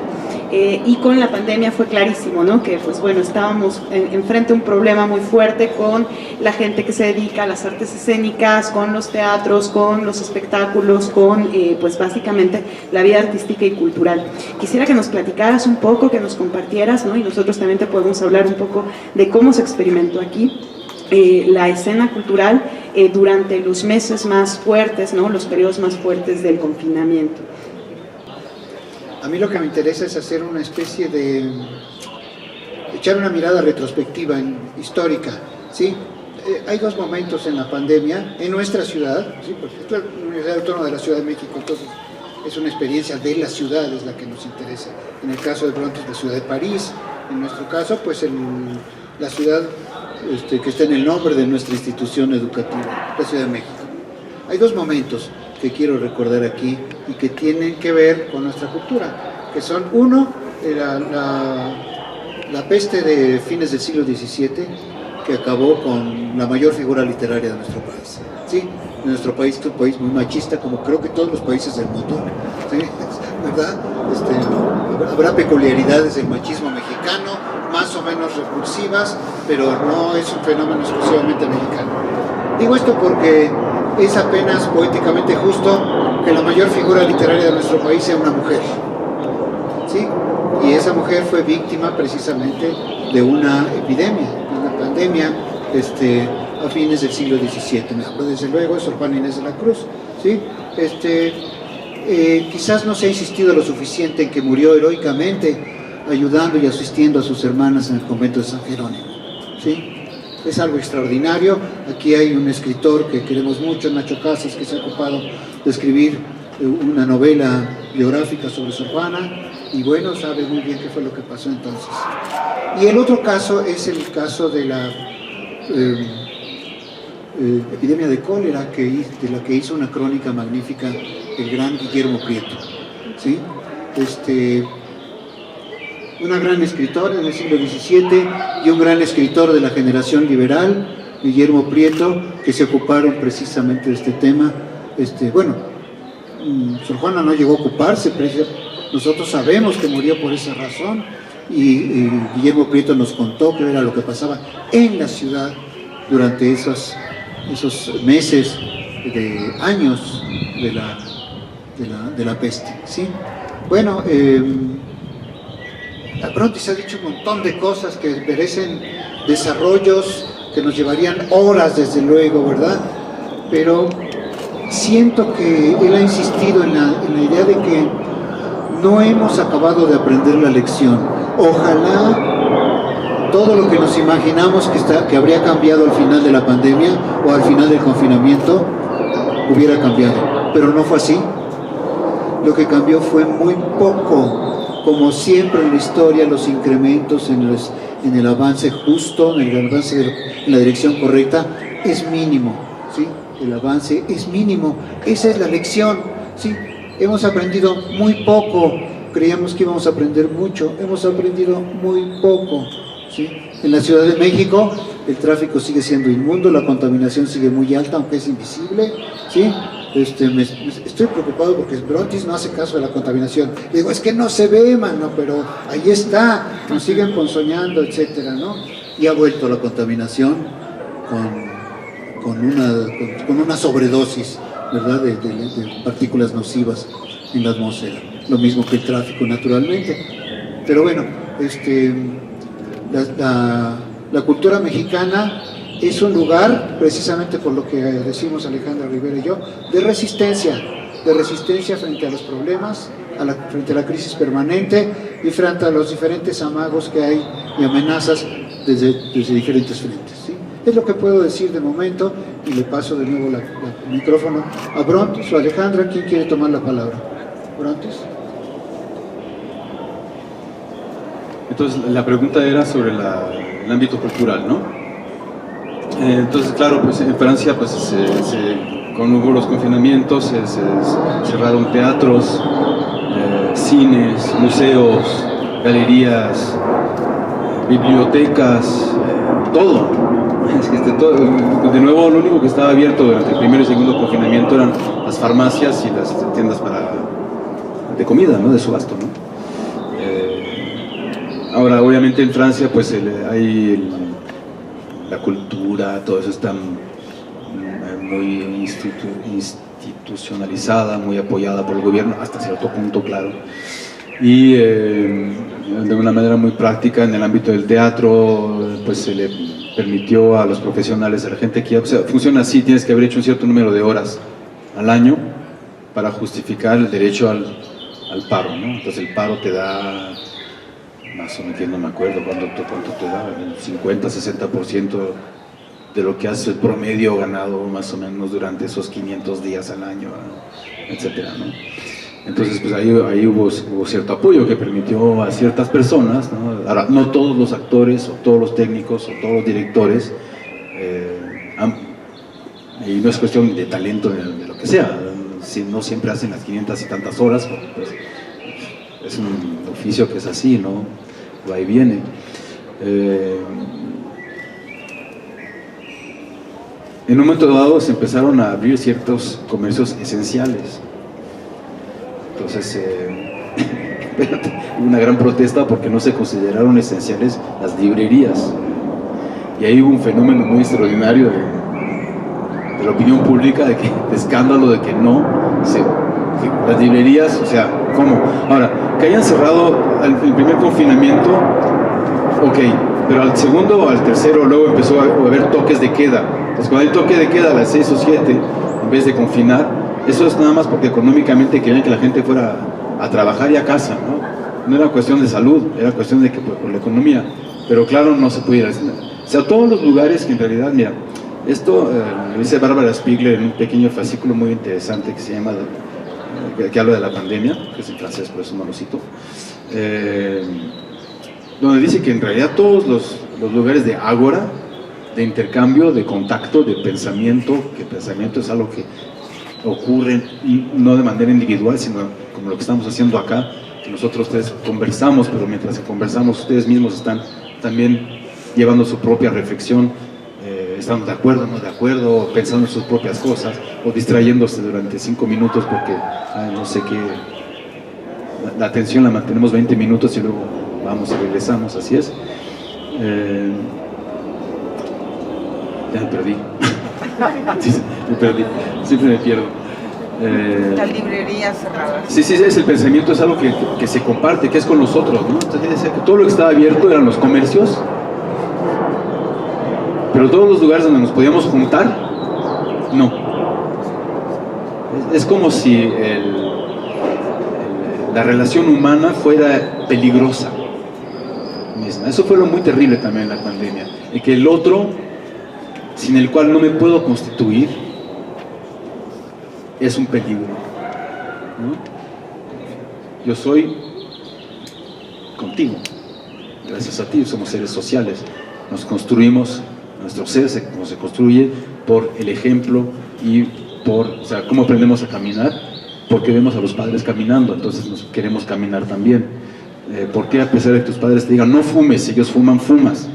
Y con la pandemia fue clarísimo, ¿no?, que pues bueno, estábamos enfrente a un problema muy fuerte con la gente que se dedica a las artes escénicas, con los teatros, con los espectáculos, con pues básicamente la vida artística y cultural. Quisiera que nos platicaras un poco, que nos compartieras, ¿no?, y nosotros también te podemos hablar un poco de cómo se experimentó aquí la escena cultural durante los meses más fuertes, ¿no?, los periodos más fuertes del confinamiento. A mí lo que me interesa es hacer una especie de... echar una mirada retrospectiva, histórica, ¿sí? Hay dos momentos en la pandemia, en nuestra ciudad, ¿sí?, porque es la Universidad Autónoma de la Ciudad de México, entonces es una experiencia de la ciudad, es la que nos interesa. En el caso de pronto es la ciudad de París, en nuestro caso pues la ciudad que está en el nombre de nuestra institución educativa, la Ciudad de México. Hay dos momentos que quiero recordar aquí y que tienen que ver con nuestra cultura, que son, uno, la peste de fines del siglo XVII, que acabó con la mayor figura literaria de nuestro país, ¿sí? Nuestro país es un país muy machista, como creo que todos los países del mundo, ¿sí?, ¿verdad? Habrá peculiaridades del machismo mexicano, más o menos repulsivas, pero no es un fenómeno exclusivamente mexicano. Digo esto porque es apenas poéticamente justo que la mayor figura literaria de nuestro país sea una mujer, ¿sí? Y esa mujer fue víctima precisamente de una epidemia, de una pandemia, a fines del siglo XVII. Me acuerdo desde luego de Sor Juana Inés de la Cruz, ¿sí? Quizás no se ha insistido lo suficiente en que murió heroicamente ayudando y asistiendo a sus hermanas en el convento de San Jerónimo, ¿sí? Es algo extraordinario. Aquí hay un escritor que queremos mucho, Nacho Casas, que se ha ocupado de escribir una novela biográfica sobre Sor Juana, y bueno, sabe muy bien qué fue lo que pasó entonces. Y el otro caso es el caso de la epidemia de cólera, de la que hizo una crónica magnífica el gran Guillermo Prieto, ¿sí? Una gran escritora en el siglo XVII y un gran escritor de la generación liberal, Guillermo Prieto, que se ocuparon precisamente de este tema. Sor Juana no llegó a ocuparse, nosotros sabemos que murió por esa razón, y Guillermo Prieto nos contó qué era lo que pasaba en la ciudad durante esos meses de años de la peste, ¿sí? Bueno, Bronte se ha dicho un montón de cosas que merecen desarrollos que nos llevarían horas, desde luego, ¿verdad? Pero siento que él ha insistido en la idea de que no hemos acabado de aprender la lección. Ojalá todo lo que nos imaginamos que habría cambiado al final de la pandemia o al final del confinamiento hubiera cambiado, pero no fue así. Lo que cambió fue muy poco, como siempre en la historia. Los incrementos en el avance justo, en el avance en la dirección correcta, es mínimo, ¿sí? El avance es mínimo, esa es la lección, ¿sí? Hemos aprendido muy poco, creíamos que íbamos a aprender mucho, hemos aprendido muy poco, ¿sí? En la Ciudad de México el tráfico sigue siendo inmundo, la contaminación sigue muy alta, aunque es invisible, ¿sí? Estoy preocupado porque Brontis no hace caso de la contaminación. Digo, es que no se ve, mano, pero ahí está, nos siguen ponzoñando, etcétera, ¿no? Y ha vuelto la contaminación con una sobredosis, ¿verdad?, de partículas nocivas en la atmósfera. Lo mismo que el tráfico, naturalmente. Pero bueno, la cultura mexicana es un lugar, precisamente por lo que decimos Alejandra Rivera y yo, de resistencia frente a los problemas, frente a la crisis permanente y frente a los diferentes amagos que hay y amenazas desde diferentes frentes, ¿sí? Es lo que puedo decir de momento, y le paso de nuevo el micrófono a Brontis o Alejandra. ¿Quién quiere tomar la palabra? ¿Brontis? Entonces, la pregunta era sobre el ámbito cultural, ¿no? Entonces, claro, pues en Francia, pues cuando hubo los confinamientos, se cerraron teatros, cines, museos, galerías, bibliotecas, todo. Es que todo. De nuevo, lo único que estaba abierto durante el primer y segundo confinamiento eran las farmacias y las tiendas de comida, ¿no? De subasto, ¿no? Ahora, obviamente en Francia, pues la cultura, todo eso está muy institucionalizada, muy apoyada por el gobierno, hasta cierto punto, claro. Y de una manera muy práctica, en el ámbito del teatro, pues se le permitió a los profesionales, a la gente que, o sea, funciona así: tienes que haber hecho un cierto número de horas al año para justificar el derecho al paro, ¿no? Entonces el paro te da, más o menos, no me acuerdo cuánto te da, el 50-60% de lo que hace el promedio ganado más o menos durante esos 500 días al año, ¿no? Etcétera, ¿no? Entonces, pues ahí hubo cierto apoyo que permitió a ciertas personas, ¿no? Ahora, no todos los actores, o todos los técnicos, o todos los directores, y no es cuestión de talento de lo que sea, si no siempre hacen las 500 y tantas horas, pues es un oficio que es así, ¿no? Va y viene. En un momento dado se empezaron a abrir ciertos comercios esenciales. Entonces, hubo una gran protesta porque no se consideraron esenciales las librerías. Y ahí hubo un fenómeno muy extraordinario de la opinión pública, de escándalo, de que no, las librerías, o sea, ¿cómo? Ahora, que hayan cerrado el primer confinamiento, ok, pero al segundo o al tercero luego empezó a haber toques de queda. Entonces, cuando hay toque de queda a las 6 o 7, en vez de confinar, eso es nada más porque económicamente querían que la gente fuera a trabajar y a casa, ¿no? No era cuestión de salud, era cuestión de que por la economía. Pero claro, no se pudiera hacer. O sea, todos los lugares que en realidad, mira, esto lo dice Bárbara Spiegler en un pequeño fascículo muy interesante que se llama, que habla de la pandemia, que es en francés, por eso no lo cito, donde dice que en realidad todos los lugares de ágora, de intercambio, de contacto, de pensamiento, que pensamiento es algo que ocurre no de manera individual, sino como lo que estamos haciendo acá, que nosotros tres conversamos, pero mientras que conversamos ustedes mismos están también llevando su propia reflexión, estando de acuerdo, no de acuerdo, pensando en sus propias cosas, o distrayéndose durante 5 minutos porque no sé qué, la atención la mantenemos 20 minutos y luego vamos y regresamos, así es. Ya me perdí. Sí, me perdí, siempre me pierdo. La librería cerrada. Sí, es el pensamiento, es algo que se comparte, que es con nosotros, ¿no? Entonces decía que todo lo que estaba abierto eran los comercios, pero todos los lugares donde nos podíamos juntar, no. Es como si la relación humana fuera peligrosa misma. Eso fue lo muy terrible también en la pandemia, de que el otro, sin el cual no me puedo constituir, es un peligro, ¿no? Yo soy contigo, gracias a ti, somos seres sociales, nos construimos, nuestro ser se construye por el ejemplo y por, o sea, cómo aprendemos a caminar, porque vemos a los padres caminando, entonces nos queremos caminar también. ¿Por qué a pesar de que tus padres te digan no fumes, si ellos fuman, fumas?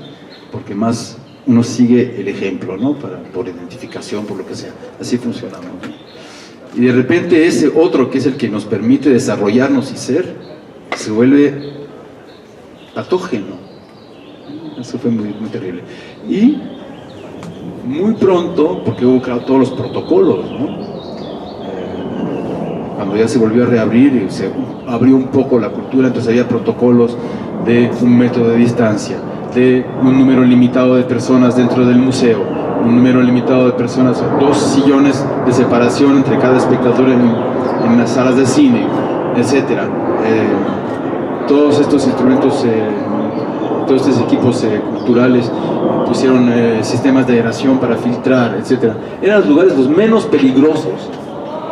Porque más uno sigue el ejemplo, ¿no? Por identificación, por lo que sea, así funcionamos, ¿no? Y de repente ese otro, que es el que nos permite desarrollarnos y ser, se vuelve patógeno. Eso fue muy, muy terrible. Y muy pronto, porque hubo claro, todos los protocolos, ¿no? Cuando ya se volvió a reabrir y se abrió un poco la cultura, entonces había protocolos de 1 metro de distancia, de un número limitado de personas dentro del museo, un número limitado de personas, 2 sillones de separación entre cada espectador en las salas de cine, etc. Todos estos instrumentos, todos estos equipos culturales pusieron sistemas de aeración para filtrar, etc. Eran los lugares los menos peligrosos,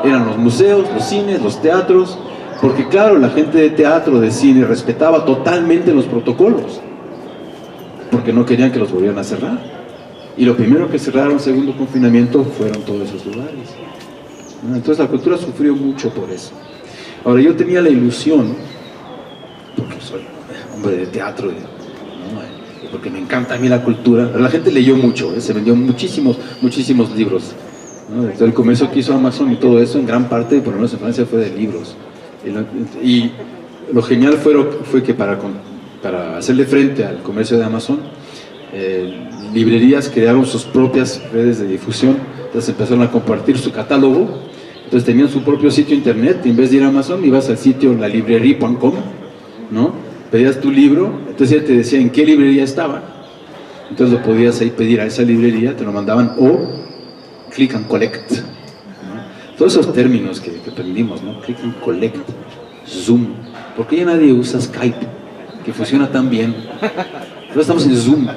eran los museos, los cines, los teatros, porque claro, la gente de teatro, de cine, respetaba totalmente los protocolos, porque no querían que los volvieran a cerrar. Y lo primero que cerraron, segundo confinamiento, fueron todos esos lugares, ¿no? Entonces la cultura sufrió mucho por eso. Ahora, yo tenía la ilusión, porque soy hombre de teatro, ¿no? Porque me encanta a mí la cultura. La gente leyó mucho, se vendió muchísimos libros, ¿no? Entonces, el comercio que hizo Amazon y todo eso, en gran parte, por lo menos en Francia, fue de libros. Y lo genial fue que para hacerle frente al comercio de Amazon, librerías crearon sus propias redes de difusión. Entonces empezaron a compartir su catálogo. Entonces tenían su propio sitio internet, y en vez de ir a Amazon ibas al sitio lalibrerie.com, ¿no? Pedías tu libro, entonces ya te decía en qué librería estaba, entonces lo podías ahí pedir a esa librería, te lo mandaban, o click and collect, ¿no? Todos esos términos que aprendimos, ¿no? Click and collect, Zoom, ¿por qué ya nadie usa Skype, que funciona tan bien? Ahora estamos en Zoom.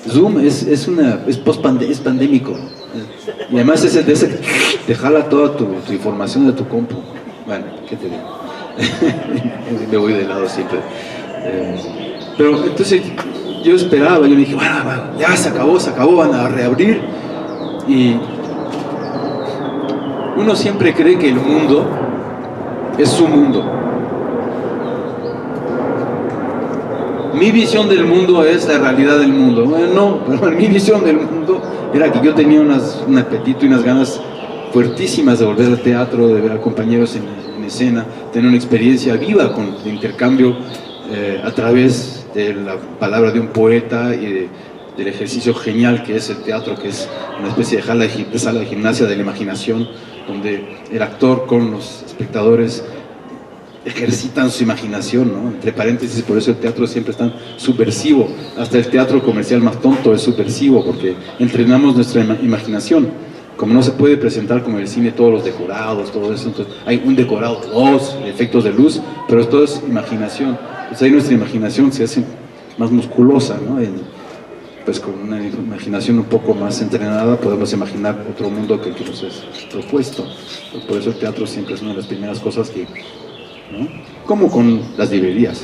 Zoom es pandémico, y además te jala toda tu información de tu compu. Bueno, ¿qué te digo? Me voy de lado siempre. Pero entonces yo esperaba, yo me dije, bueno, ya se acabó, van a reabrir. Y uno siempre cree que el mundo es su mundo. Mi visión del mundo es la realidad del mundo. Bueno, no, pero mi visión del mundo era que yo tenía un apetito y unas ganas fuertísimas de volver al teatro, de ver a compañeros en escena, tener una experiencia viva de intercambio a través de la palabra de un poeta y del ejercicio genial que es el teatro, que es una especie de sala de gimnasia de la imaginación, donde el actor con los espectadores ejercitan su imaginación, ¿no? Entre paréntesis, por eso el teatro siempre es tan subversivo. Hasta el teatro comercial más tonto es subversivo, porque entrenamos nuestra imaginación. Como no se puede presentar como en el cine todos los decorados, todo eso, entonces hay un decorado, 2 efectos de luz, pero todo es imaginación. Entonces ahí nuestra imaginación se hace más musculosa, ¿no? Pues con una imaginación un poco más entrenada podemos imaginar otro mundo que el que nos es propuesto. Por eso el teatro siempre es una de las primeras cosas que, ¿no? Como con las librerías.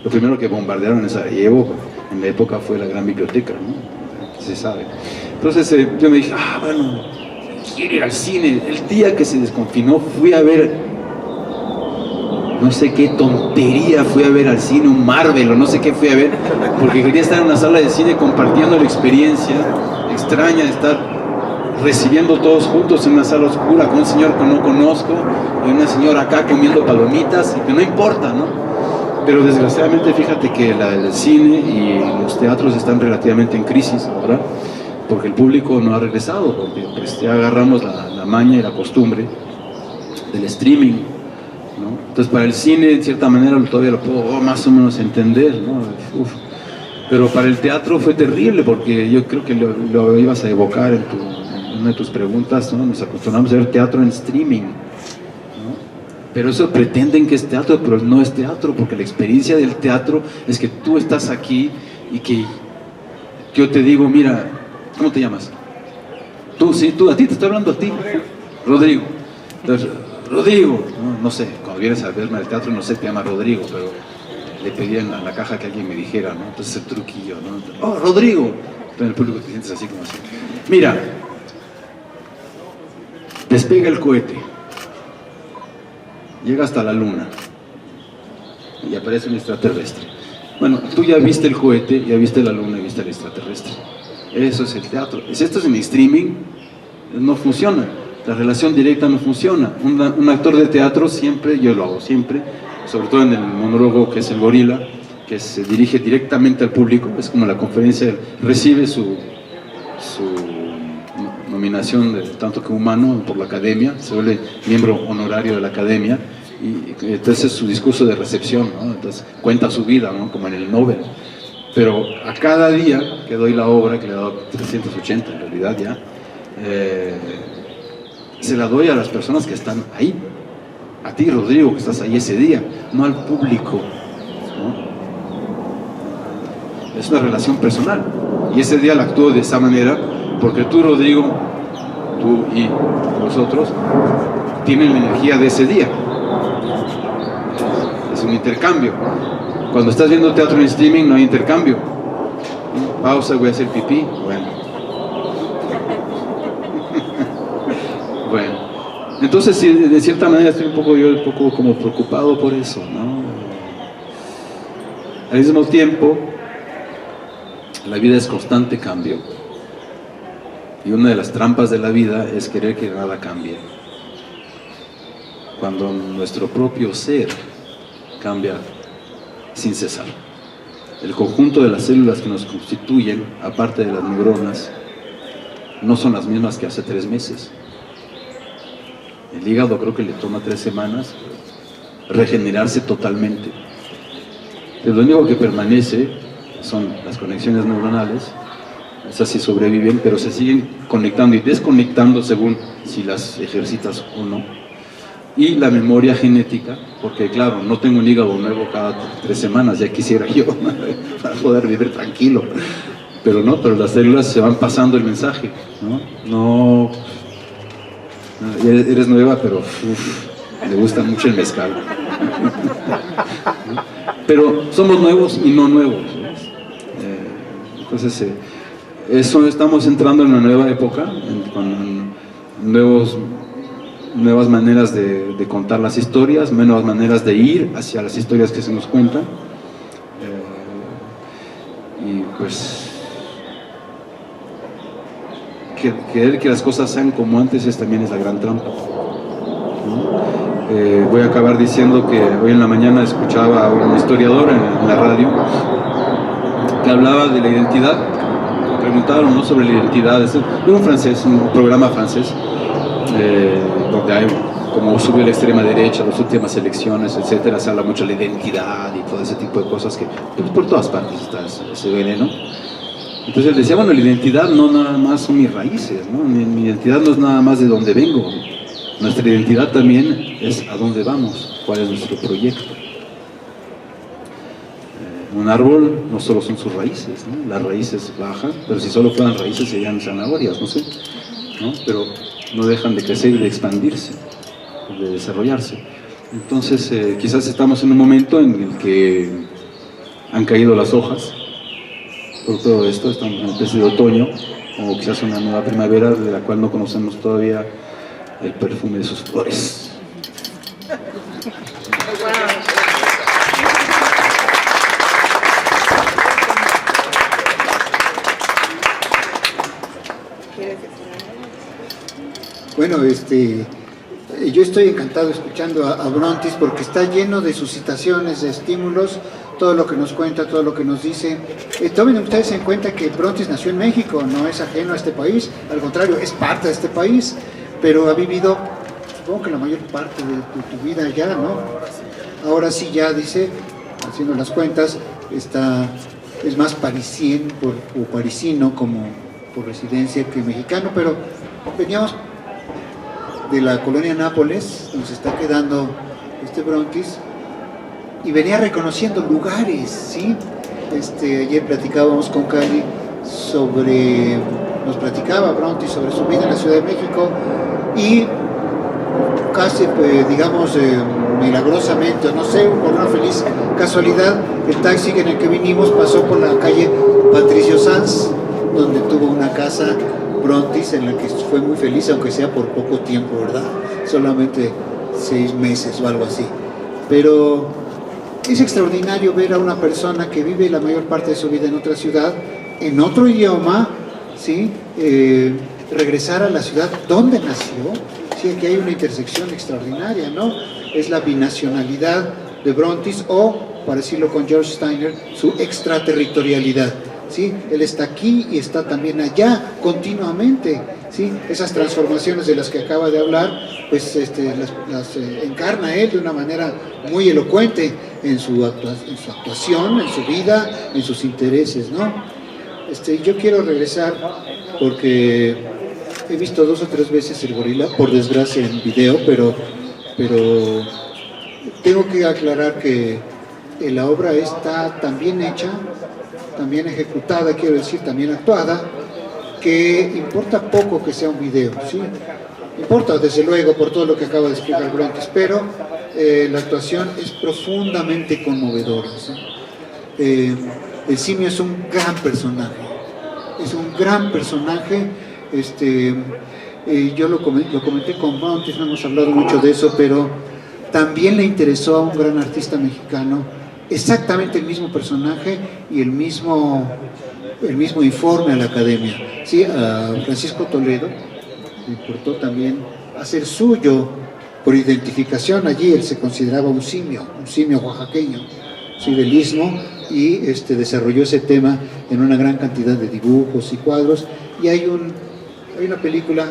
Lo primero que bombardearon en Sarajevo en la época fue la gran biblioteca, ¿no? Se sabe. Entonces yo me dije, bueno, quiero ir al cine. El día que se desconfinó fui a ver, no sé qué tontería, fui a ver al cine, un Marvel o no sé qué fui a ver, porque quería estar en una sala de cine compartiendo la experiencia extraña de estar recibiendo todos juntos en una sala oscura con un señor que no conozco y una señora acá comiendo palomitas, y que no importa, ¿no? Pero desgraciadamente fíjate que el cine y los teatros están relativamente en crisis ahora, porque el público no ha regresado, porque pues, ya agarramos la maña y la costumbre del streaming, ¿no? Entonces para el cine, en cierta manera, todavía lo puedo más o menos entender, ¿no? Uf. Pero para el teatro fue terrible, porque yo creo que lo ibas a evocar en una de tus preguntas, ¿no? Nos acostumbramos a ver teatro en streaming, ¿no? Pero eso pretenden que es teatro, pero no es teatro, porque la experiencia del teatro es que tú estás aquí y que yo te digo, mira, ¿cómo te llamas? Tú, sí, a ti te estoy hablando a ti. Rodrigo. Entonces, Rodrigo, no sé, cuando vienes a verme al teatro, no sé, te llama Rodrigo, pero le pedí en la caja que alguien me dijera, ¿no? Entonces el truquillo, ¿no? Oh, Rodrigo. Entonces el público te sientes así como así. Mira, despega el cohete, llega hasta la luna y aparece un extraterrestre. Bueno, tú ya viste el cohete, ya viste la luna y viste el extraterrestre. Eso es el teatro. Si esto es en streaming, no funciona. La relación directa no funciona. Un actor de teatro siempre, yo lo hago siempre, sobre todo en el monólogo que es el gorila, que se dirige directamente al público, es como la conferencia, recibe su nominación de tanto que humano por la academia, se vuelve miembro honorario de la academia, y entonces su discurso de recepción, ¿no? Entonces cuenta su vida, ¿no? Como en el Nobel. Pero a cada día que doy la obra, que le he dado 380 en realidad ya, se la doy a las personas que están ahí. A ti, Rodrigo, que estás ahí ese día, no al público, ¿no? Es una relación personal. Y ese día la actúo de esa manera porque tú, Rodrigo, tú y nosotros tienen la energía de ese día. Es un intercambio. Cuando estás viendo teatro en streaming no hay intercambio. Pausa, voy a hacer pipí. Bueno. Bueno. Entonces, sí, de cierta manera estoy un poco como preocupado por eso, ¿no? Al mismo tiempo, la vida es constante cambio. Y una de las trampas de la vida es querer que nada cambie. Cuando nuestro propio ser cambia sin cesar. El conjunto de las células que nos constituyen, aparte de las neuronas, no son las mismas que hace 3 meses. El hígado creo que le toma 3 semanas regenerarse totalmente. Entonces, lo único que permanece son las conexiones neuronales. Esas sí sobreviven, pero se siguen conectando y desconectando según si las ejercitas o no. Y la memoria genética, porque claro, no tengo un hígado nuevo cada 3 semanas, ya quisiera yo para poder vivir tranquilo. Pero no, pero las células se van pasando el mensaje, ¿no? Eres nueva, pero le gusta mucho el mezcal. Pero somos nuevos y no nuevos, ¿ves? Entonces, eso, estamos entrando en una nueva época, con nuevas maneras de contar las historias, nuevas maneras de ir hacia las historias que se nos cuentan. Y pues querer que las cosas sean como antes también es la gran trampa, ¿no? Voy a acabar diciendo que hoy en la mañana escuchaba a un historiador en la radio que hablaba de la identidad. Preguntaron, ¿no?, sobre la identidad. Es un programa francés, donde hay, como sube la extrema derecha, las últimas elecciones, etcétera, se habla mucho de la identidad y todo ese tipo de cosas que pues, por todas partes está ese veneno. Entonces él decía, bueno, la identidad no nada más son mis raíces, ¿no? Mi identidad no es nada más de dónde vengo. Nuestra identidad también es a dónde vamos, cuál es nuestro proyecto. Un árbol no solo son sus raíces, ¿no? Las raíces bajan, pero si solo fueran raíces serían zanahorias, no sé, ¿no? Pero no dejan de crecer y de expandirse, de desarrollarse. Entonces, quizás estamos en un momento en el que han caído las hojas por todo esto, estamos en una especie de otoño, o quizás una nueva primavera de la cual no conocemos todavía el perfume de sus flores. Bueno, yo estoy encantado escuchando a Brontis porque está lleno de suscitaciones, de estímulos todo lo que nos cuenta, todo lo que nos dice. Tomen ustedes en cuenta que Brontis nació en México, no es ajeno a este país, al contrario, es parte de este país, pero ha vivido, supongo que la mayor parte de tu vida allá, ¿no? Ahora sí ya dice, haciendo las cuentas, es más parisien o parisino como por residencia que mexicano, pero veníamos de la colonia Nápoles, donde se está quedando Brontis, y venía reconociendo lugares, ¿sí? Ayer platicábamos con Cali nos platicaba Brontis sobre su vida en la Ciudad de México, y casi, digamos, milagrosamente, o no sé, por una feliz casualidad, el taxi en el que vinimos pasó por la calle Patricio Sanz, donde tuvo una casa Brontis en la que fue muy feliz, aunque sea por poco tiempo, ¿verdad? Solamente 6 meses o algo así. Pero es extraordinario ver a una persona que vive la mayor parte de su vida en otra ciudad, en otro idioma, ¿sí? Regresar a la ciudad donde nació. Sí, aquí hay una intersección extraordinaria, ¿no? Es la binacionalidad de Brontis, o, para decirlo con George Steiner, su extraterritorialidad. ¿Sí? Él está aquí y está también allá continuamente, ¿sí? Esas transformaciones de las que acaba de hablar, pues las encarna él de una manera muy elocuente en su actuación, en su vida, en sus intereses, ¿no? Yo quiero regresar porque he visto 2 o 3 veces el gorila, por desgracia en video, pero tengo que aclarar que la obra está tan bien hecha, también ejecutada, quiero decir, también actuada, que importa poco que sea un video, ¿sí? Importa, desde luego, por todo lo que acaba de explicar Brontis, pero la actuación es profundamente conmovedora, ¿sí? El simio es un gran personaje, yo lo comenté con Brontis, no hemos hablado mucho de eso, pero también le interesó a un gran artista mexicano exactamente el mismo personaje y el mismo informe a la academia, ¿sí? A Francisco Toledo le importó también hacer suyo, por identificación. Allí él se consideraba un simio oaxaqueño, ¿sí? Del istmo, y desarrolló ese tema en una gran cantidad de dibujos y cuadros, y hay una película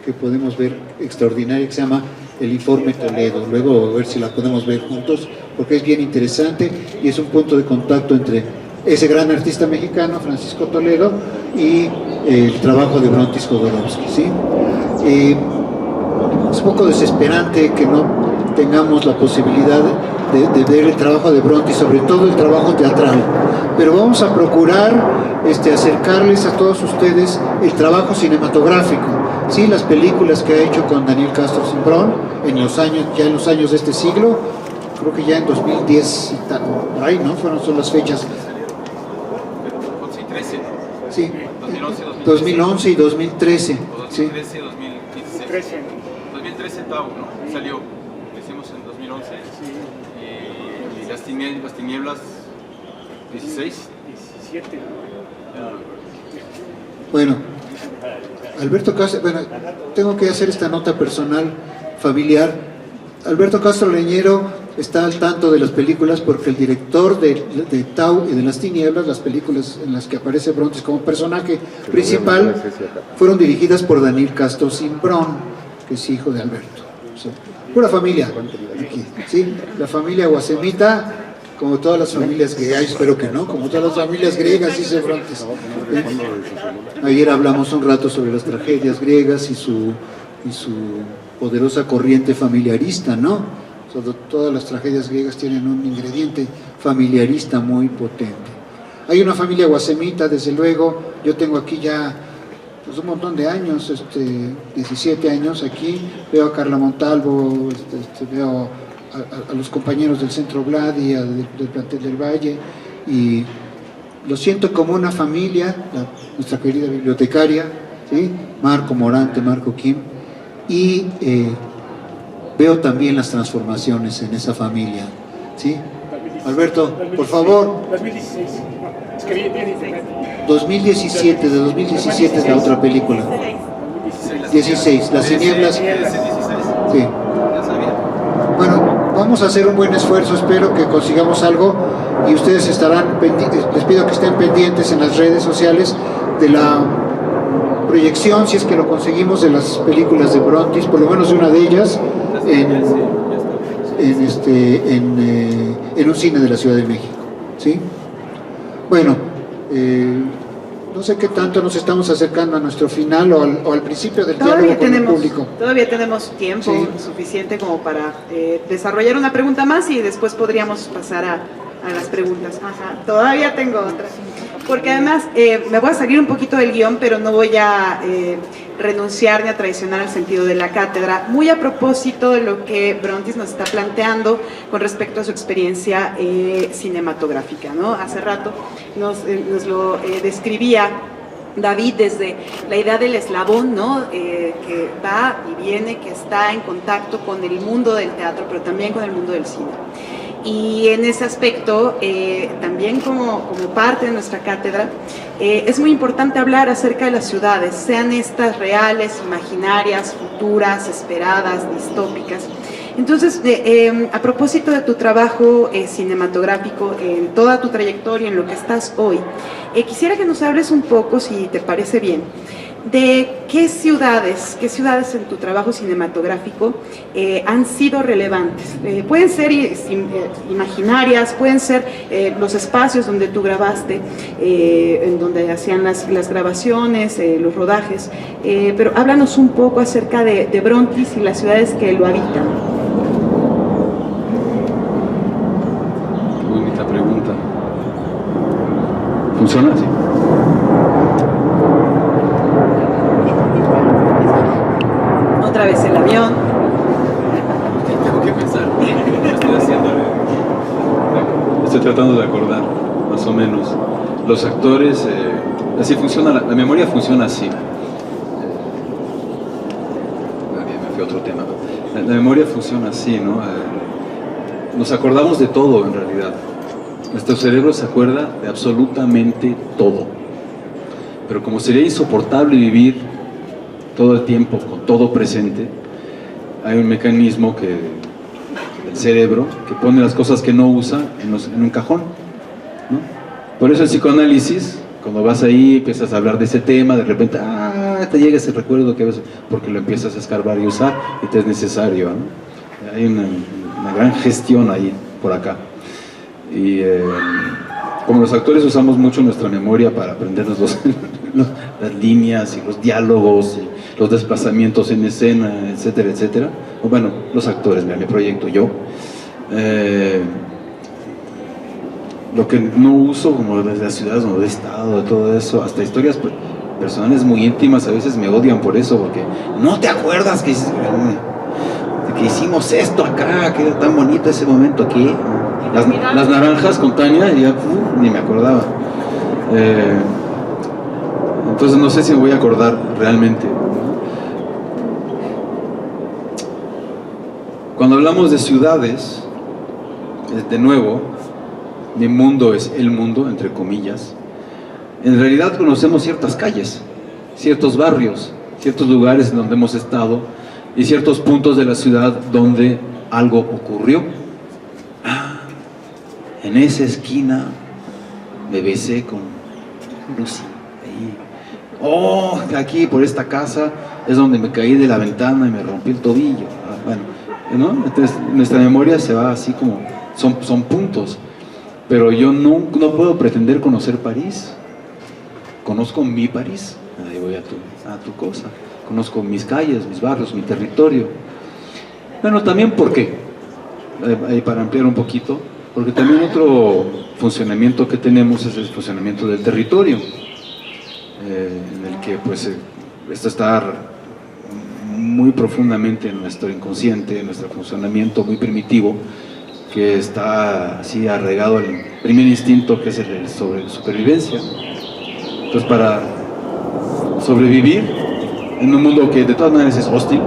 que podemos ver extraordinaria que se llama El Informe Toledo. Luego a ver si la podemos ver juntos, porque es bien interesante y es un punto de contacto entre ese gran artista mexicano, Francisco Toledo, y el trabajo de Brontis Jodorowsky, ¿sí? Es un poco desesperante que no tengamos la posibilidad de ver el trabajo de Brontis, sobre todo el trabajo teatral, pero vamos a procurar acercarles a todos ustedes el trabajo cinematográfico, ¿sí? Las películas que ha hecho con Daniel Castro Cimbrón en los años de este siglo, creo que ya en 2010 y tal, por ahí, ¿no? Son las fechas. 11 y 13. Sí, 2011 y 2013. Sí. 2013, 2015. 2013 Tau, ¿no? Salió. Lo hicimos en 2011. Y las tinieblas 16. 17. Bueno, Alberto Castro, tengo que hacer esta nota personal, familiar. Alberto Castro Leñero está al tanto de las películas porque el director de Tau y de las Tinieblas, las películas en las que aparece Brontis como personaje principal, fueron dirigidas por Daniel Castro Cimbrón, que es hijo de Alberto. O sea, pura familia aquí, ¿sí? La familia guasemita, como todas las familias griegas, espero que no, como todas las familias griegas, dice Brontis. Ayer hablamos un rato sobre las tragedias griegas y su poderosa corriente familiarista, ¿no? Todas las tragedias griegas tienen un ingrediente familiarista muy potente. Hay una familia guasemita, desde luego. Yo tengo aquí ya pues, un montón de años, 17 años aquí. Veo a Carla Montalvo, veo a los compañeros del Centro Vladi, del plantel del Valle, y lo siento como una familia, nuestra querida bibliotecaria, ¿sí? Marco Morante, Marco Kim, y veo también las transformaciones en esa familia, ¿sí? Alberto, por favor. 2016. Es que viene 2017, de 2017 es la otra película. 16, Las Tinieblas. Sí. Bueno, vamos a hacer un buen esfuerzo, espero que consigamos algo y ustedes estarán pendientes, les pido que estén pendientes en las redes sociales de la proyección, si es que lo conseguimos, de las películas de Brontis, por lo menos de una de ellas, en un cine de la Ciudad de México, ¿sí? Bueno, no sé qué tanto nos estamos acercando a nuestro final o al principio del diálogo con el público. Todavía tenemos tiempo suficiente como para desarrollar una pregunta más y después podríamos pasar a las preguntas. Ajá, todavía tengo otra. Porque además me voy a salir un poquito del guión, pero no voy a renunciar ni a traicionar el sentido de la cátedra. Muy a propósito de lo que Brontis nos está planteando con respecto a su experiencia cinematográfica, ¿no? Hace rato nos lo describía David desde la idea del eslabón, ¿no? Que va y viene, que está en contacto con el mundo del teatro, pero también con el mundo del cine. Y en ese aspecto, también como parte de nuestra cátedra, es muy importante hablar acerca de las ciudades, sean estas reales, imaginarias, futuras, esperadas, distópicas. Entonces, a propósito de tu trabajo cinematográfico, en toda tu trayectoria, en lo que estás hoy, quisiera que nos hables un poco, si te parece bien, de qué ciudades en tu trabajo cinematográfico han sido relevantes. Pueden ser imaginarias, pueden ser los espacios donde tú grabaste, en donde hacían las grabaciones, los rodajes, pero háblanos un poco acerca de Brontis y las ciudades que lo habitan. Qué bonita pregunta. ¿Funciona así? Otra vez el avión. Tengo que pensar. Estoy haciéndole. Estoy tratando de acordar, más o menos. Los actores, así funciona, la memoria funciona así. Me fui a otro tema. La memoria funciona así, ¿no? Nos acordamos de todo, en realidad. Nuestro cerebro se acuerda de absolutamente todo. Pero como sería insoportable vivir todo el tiempo con todo presente, hay un mecanismo del cerebro que pone las cosas que no usa en un cajón, ¿no? Por eso el psicoanálisis, cuando vas ahí, empiezas a hablar de ese tema, de repente, te llega ese recuerdo que ves, porque lo empiezas a escarbar y usar, y te es necesario, ¿no? Hay una gran gestión ahí, por acá. Y como los actores usamos mucho nuestra memoria para aprendernos las líneas y los diálogos y los desplazamientos en escena, etcétera, etcétera. O bueno, los actores, me proyecto yo. Lo que no uso, como de las ciudades donde he estado, de todo eso, hasta historias personales muy íntimas, a veces me odian por eso, porque no te acuerdas que hicimos esto acá, que era tan bonito ese momento aquí. Las naranjas con Tania, y ya ni me acordaba. Entonces no sé si me voy a acordar realmente. Cuando hablamos de ciudades, de nuevo, mi mundo es el mundo, entre comillas. En realidad conocemos ciertas calles, ciertos barrios, ciertos lugares en donde hemos estado y ciertos puntos de la ciudad donde algo ocurrió. En esa esquina me besé con Lucy. Ahí. Aquí por esta casa es donde me caí de la ventana y me rompí el tobillo. Bueno, ¿no? Entonces nuestra memoria se va así como, son puntos. Pero yo no puedo pretender conocer París. Conozco mi París. Ahí voy a tu cosa. Conozco mis calles, mis barrios, mi territorio. Bueno, también porque, ahí para ampliar un poquito, porque también otro funcionamiento que tenemos es el funcionamiento del territorio, en el que pues esto está muy profundamente en nuestro inconsciente, en nuestro funcionamiento muy primitivo, que está así arraigado al primer instinto, que es el sobre supervivencia. Entonces, para sobrevivir en un mundo que de todas maneras es hostil,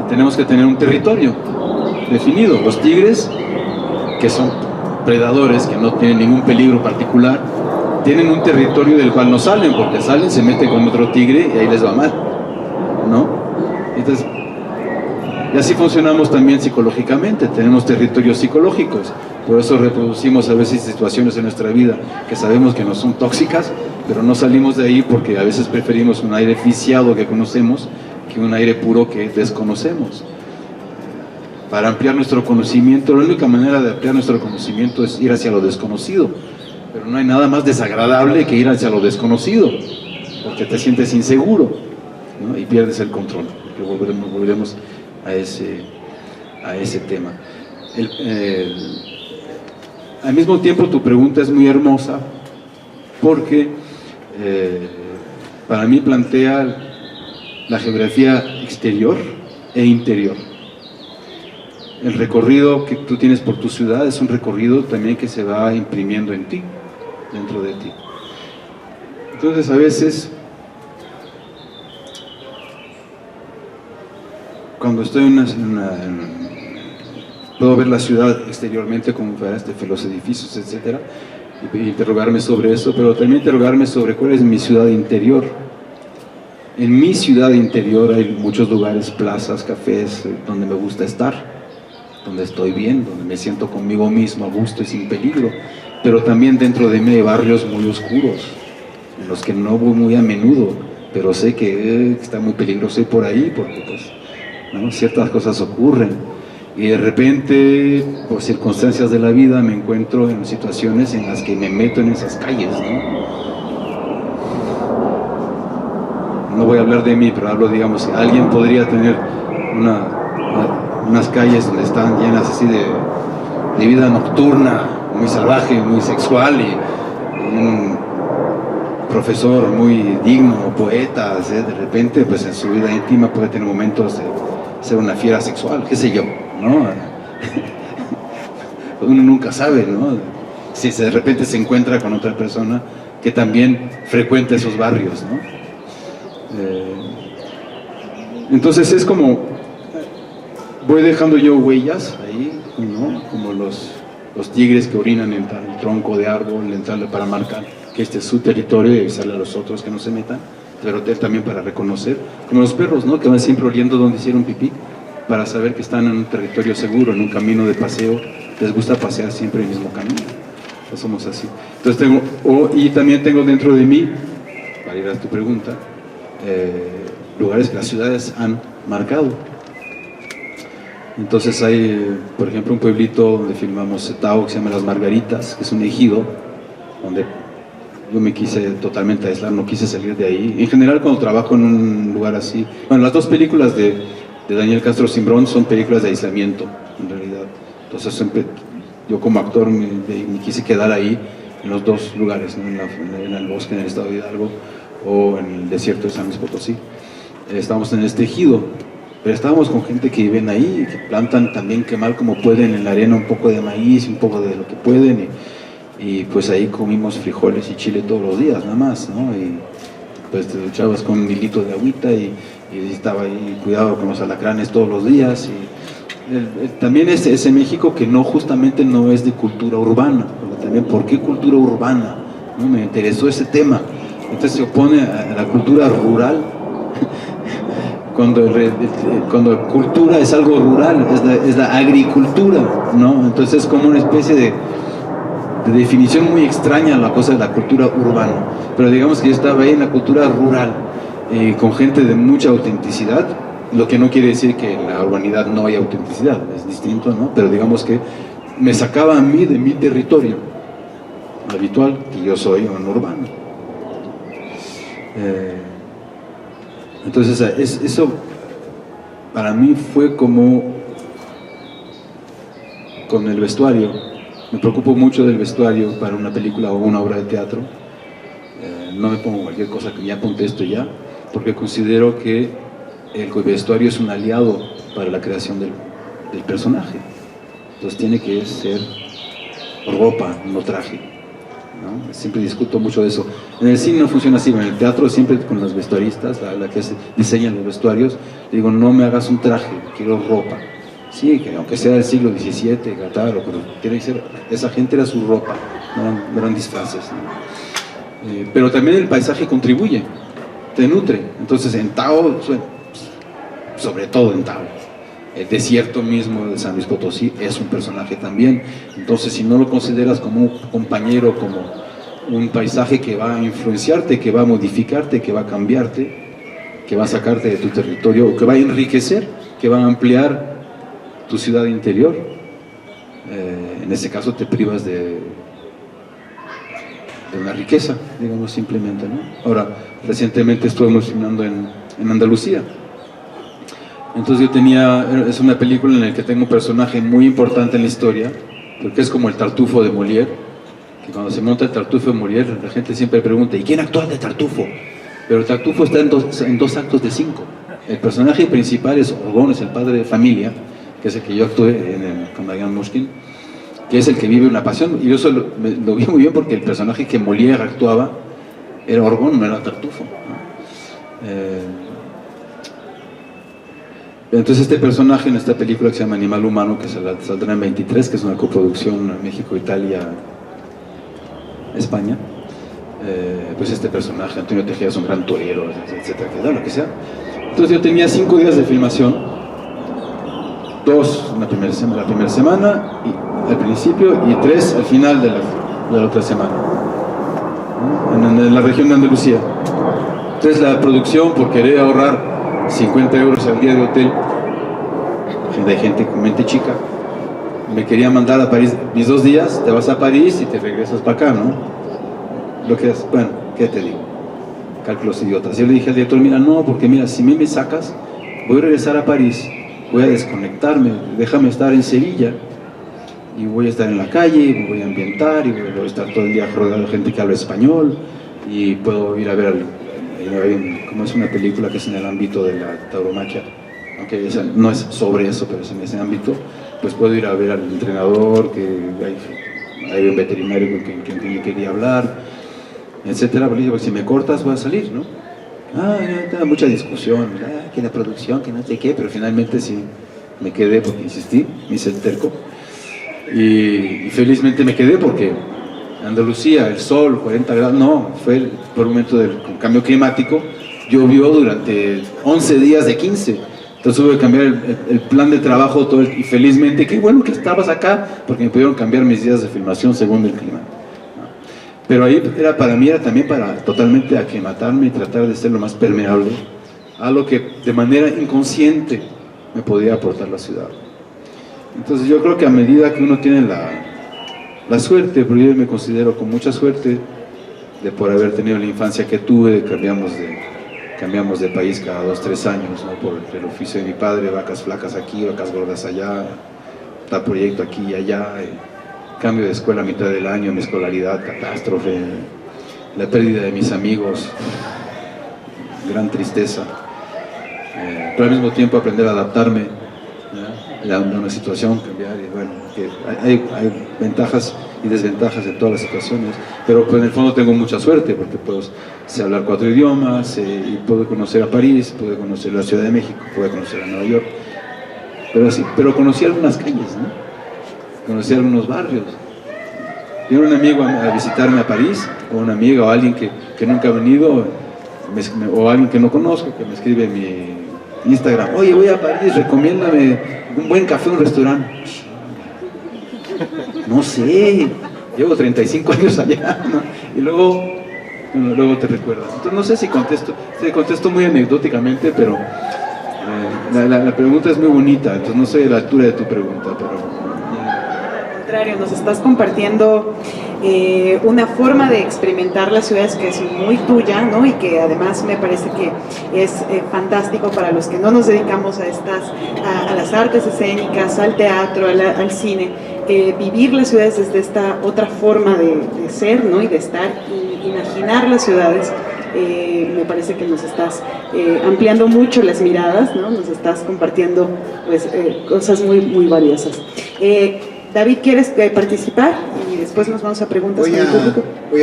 tenemos que tener un territorio definido. Los tigres, que son predadores, que no tienen ningún peligro particular, tienen un territorio del cual no salen, porque salen, se meten con otro tigre y ahí les va mal, ¿no? Entonces, Y así funcionamos también psicológicamente, tenemos territorios psicológicos, por eso reproducimos a veces situaciones en nuestra vida que sabemos que no son tóxicas, pero no salimos de ahí porque a veces preferimos un aire viciado que conocemos que un aire puro que desconocemos. Para ampliar nuestro conocimiento, la única manera de ampliar nuestro conocimiento es ir hacia lo desconocido, pero no hay nada más desagradable que ir hacia lo desconocido, porque te sientes inseguro, ¿no? Y pierdes el control, porque volveremos a ese tema. Al mismo tiempo tu pregunta es muy hermosa porque para mí plantea la geografía exterior e interior. El recorrido que tú tienes por tu ciudad es un recorrido también que se va imprimiendo en ti, dentro de ti. Entonces a veces, cuando estoy puedo ver la ciudad exteriormente como fuera los edificios, etcétera, y interrogarme sobre eso, pero también interrogarme sobre cuál es mi ciudad interior. En mi ciudad interior hay muchos lugares, plazas, cafés, donde me gusta estar, donde estoy bien, donde me siento conmigo mismo a gusto y sin peligro, pero también dentro de mí hay barrios muy oscuros, en los que no voy muy a menudo, pero sé que está muy peligroso ir por ahí, porque pues, ¿no? Ciertas cosas ocurren, y de repente, por circunstancias de la vida, me encuentro en situaciones en las que me meto en esas calles, ¿no? No voy a hablar de mí, pero hablo, digamos, que alguien podría tener unas calles donde están llenas así de vida nocturna, muy salvaje, muy sexual, y un profesor muy digno, poeta, ¿sí? De repente, pues en su vida íntima puede tener momentos de ser una fiera sexual, qué sé yo, ¿no? Uno nunca sabe, ¿no? Si de repente se encuentra con otra persona que también frecuenta esos barrios, ¿no? Entonces es como voy dejando yo huellas ahí, ¿no? Como los tigres que orinan en tal tronco de árbol, entrarle para marcar que este es su territorio y avisarle a los otros que no se metan, pero también para reconocer, como los perros, ¿no? Que van siempre oliendo donde hicieron pipí, para saber que están en un territorio seguro, en un camino de paseo, les gusta pasear siempre el mismo camino. Pues somos así. Entonces y también tengo dentro de mí, para ir a tu pregunta, lugares que las ciudades han marcado. Entonces hay, por ejemplo, un pueblito donde filmamos Setao que se llama Las Margaritas, que es un ejido donde yo me quise totalmente aislar, no quise salir de ahí. En general, cuando trabajo en un lugar así, bueno, las dos películas de Daniel Castro Cimbrón son películas de aislamiento, en realidad. Entonces siempre yo como actor me quise quedar ahí en los dos lugares, ¿no? En el bosque, en el estado de Hidalgo, o en el desierto de San Luis Potosí. Estábamos en este ejido, pero estábamos con gente que viven ahí, que plantan también quemar como pueden en la arena un poco de maíz, un poco de lo que pueden, y pues ahí comimos frijoles y chile todos los días, nada más, ¿no? Y pues te duchabas con un hilito de agüita y estaba ahí cuidado con los alacranes todos los días. Y también ese México que justamente no es de cultura urbana, porque también ¿por qué cultura urbana? ¿No? Me interesó ese tema. Entonces se opone a la cultura rural, cuando cultura es algo rural, es la agricultura, ¿no? Entonces es como una especie de definición muy extraña la cosa de la cultura urbana. Pero digamos que yo estaba ahí en la cultura rural, con gente de mucha autenticidad, lo que no quiere decir que en la urbanidad no hay autenticidad, es distinto, ¿no? Pero digamos que me sacaba a mí de mi territorio habitual, que yo soy un urbano. Entonces eso para mí fue como con el vestuario. Me preocupo mucho del vestuario para una película o una obra de teatro. No me pongo cualquier cosa que ya apunté esto ya, porque considero que el vestuario es un aliado para la creación del personaje. Entonces tiene que ser ropa, no traje, ¿no? Siempre discuto mucho de eso. En el cine no funciona así, en el teatro siempre con los vestuaristas, la que diseñan los vestuarios, digo, no me hagas un traje, quiero ropa. Sí, que aunque sea del siglo XVII, Qatar, pero tiene que ser, esa gente era su ropa, no eran disfraces, ¿no? Pero también el paisaje contribuye, te nutre. Entonces en Tao, sobre todo en Tao, El desierto mismo de San Luis Potosí es un personaje también. Entonces, si no lo consideras como un compañero, como un paisaje que va a influenciarte, que va a modificarte, que va a cambiarte, que va a sacarte de tu territorio, o que va a enriquecer, que va a ampliar tu ciudad interior, en ese caso te privas de una riqueza, digamos, simplemente, ¿no? Ahora, recientemente estuvimos filmando en Andalucía. Entonces es una película en la que tengo un personaje muy importante en la historia, porque es como el Tartufo de Molière, que cuando se monta el Tartufo de Molière, la gente siempre pregunta, ¿y quién actúa de Tartufo? Pero el Tartufo está en dos actos de 5. El personaje principal es Orgón, es el padre de familia, que es el que yo actué con Marianne Mushkin, que es el que vive una pasión, y yo eso lo vi muy bien porque el personaje que Molière actuaba era Orgón, no era Tartufo, ¿no? Entonces este personaje en esta película que se llama Animal Humano, que saldrá en 23, que es una coproducción México, Italia, España, pues este personaje, Antonio Tejeda, es un gran torero, etcétera, lo que sea. Entonces yo tenía 5 días de filmación, 2 la primera semana, al principio, y 3 al final de la otra semana, ¿no? En la región de Andalucía. Entonces la producción, por querer ahorrar 50 euros al día de hotel, de gente con mente chica, me quería mandar a París mis 2 días, te vas a París y te regresas para acá, ¿no? Lo que es, bueno, ¿qué te digo? Cálculos idiotas. Yo le dije al director, mira, no, porque mira, si me sacas, voy a regresar a París, voy a desconectarme, déjame estar en Sevilla, y voy a estar en la calle, me voy a ambientar, y voy a estar todo el día rodeado de gente que habla español, y puedo ir a ver como es una película que es en el ámbito de la tauromaquia, aunque no es sobre eso, pero es en ese ámbito, pues puedo ir a ver al entrenador, que hay un veterinario con quien yo quería hablar, etcétera. Pero dije, pues si me cortas voy a salir, ¿no? Ya, mucha discusión, que la producción, que no sé qué, pero finalmente sí me quedé porque insistí, me hice el terco, y felizmente me quedé porque Andalucía, el sol, 40 grados, no, fue por un momento del cambio climático, llovió durante 11 días de 15, entonces hubo que cambiar el plan de trabajo todo y felizmente, qué bueno que estabas acá, porque me pudieron cambiar mis días de filmación según el clima. Pero ahí para mí era también para totalmente aclimatarme y tratar de ser lo más permeable a lo que de manera inconsciente me podía aportar la ciudad. Entonces yo creo que a medida que uno tiene la suerte, pero yo me considero con mucha suerte de por haber tenido la infancia que tuve, cambiamos de país cada 2-3 años, ¿no? Por el oficio de mi padre, vacas flacas aquí, vacas gordas allá, tal proyecto aquí y allá, cambio de escuela a mitad del año, mi escolaridad, catástrofe, la pérdida de mis amigos, gran tristeza, pero al mismo tiempo aprender a adaptarme, ¿no? A una situación, cambiar, y bueno, que hay ventajas y desventajas en todas las situaciones, pero pues en el fondo tengo mucha suerte porque sé hablar 4 idiomas, y puedo conocer a París, puedo conocer la Ciudad de México, puedo conocer a Nueva York, pero conocí algunas calles, ¿no? Conocí algunos barrios. Vino un amigo a visitarme a París, o una amiga o alguien que nunca ha venido, o alguien que no conozco, que me escribe en mi Instagram, oye, voy a París, recomiéndame un buen café, un restaurante. No sé, llevo 35 años allá, ¿no? Y luego te recuerdas. Entonces no sé si contesto muy anecdóticamente, pero la pregunta es muy bonita, entonces no sé la altura de tu pregunta, pero... Al contrario, nos estás compartiendo una forma de experimentar las ciudades que es muy tuya, ¿no? Y que además me parece que es fantástico para los que no nos dedicamos a las artes escénicas, al teatro, al cine, vivir las ciudades desde esta otra forma de ser, ¿no? Y de estar, y imaginar las ciudades. Me parece que nos estás ampliando mucho las miradas, ¿no? Nos estás compartiendo pues, cosas muy, muy valiosas. David, ¿quieres participar? Y después nos vamos a preguntas con el público. Voy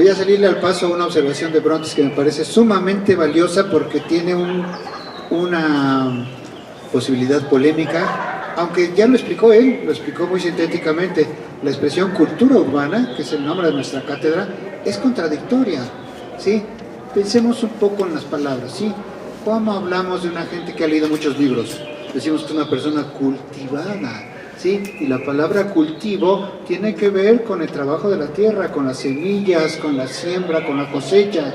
a salirle al paso a una observación de Brontes que me parece sumamente valiosa porque tiene una posibilidad polémica, aunque ya lo explicó él, lo explicó muy sintéticamente. La expresión cultura urbana, que es el nombre de nuestra cátedra, es contradictoria, ¿sí? Pensemos un poco en las palabras, ¿sí? ¿Cómo hablamos de una gente que ha leído muchos libros? decimos que es una persona cultivada, ¿sí? Y la palabra cultivo tiene que ver con el trabajo de la tierra, con las semillas, con la siembra, con la cosecha,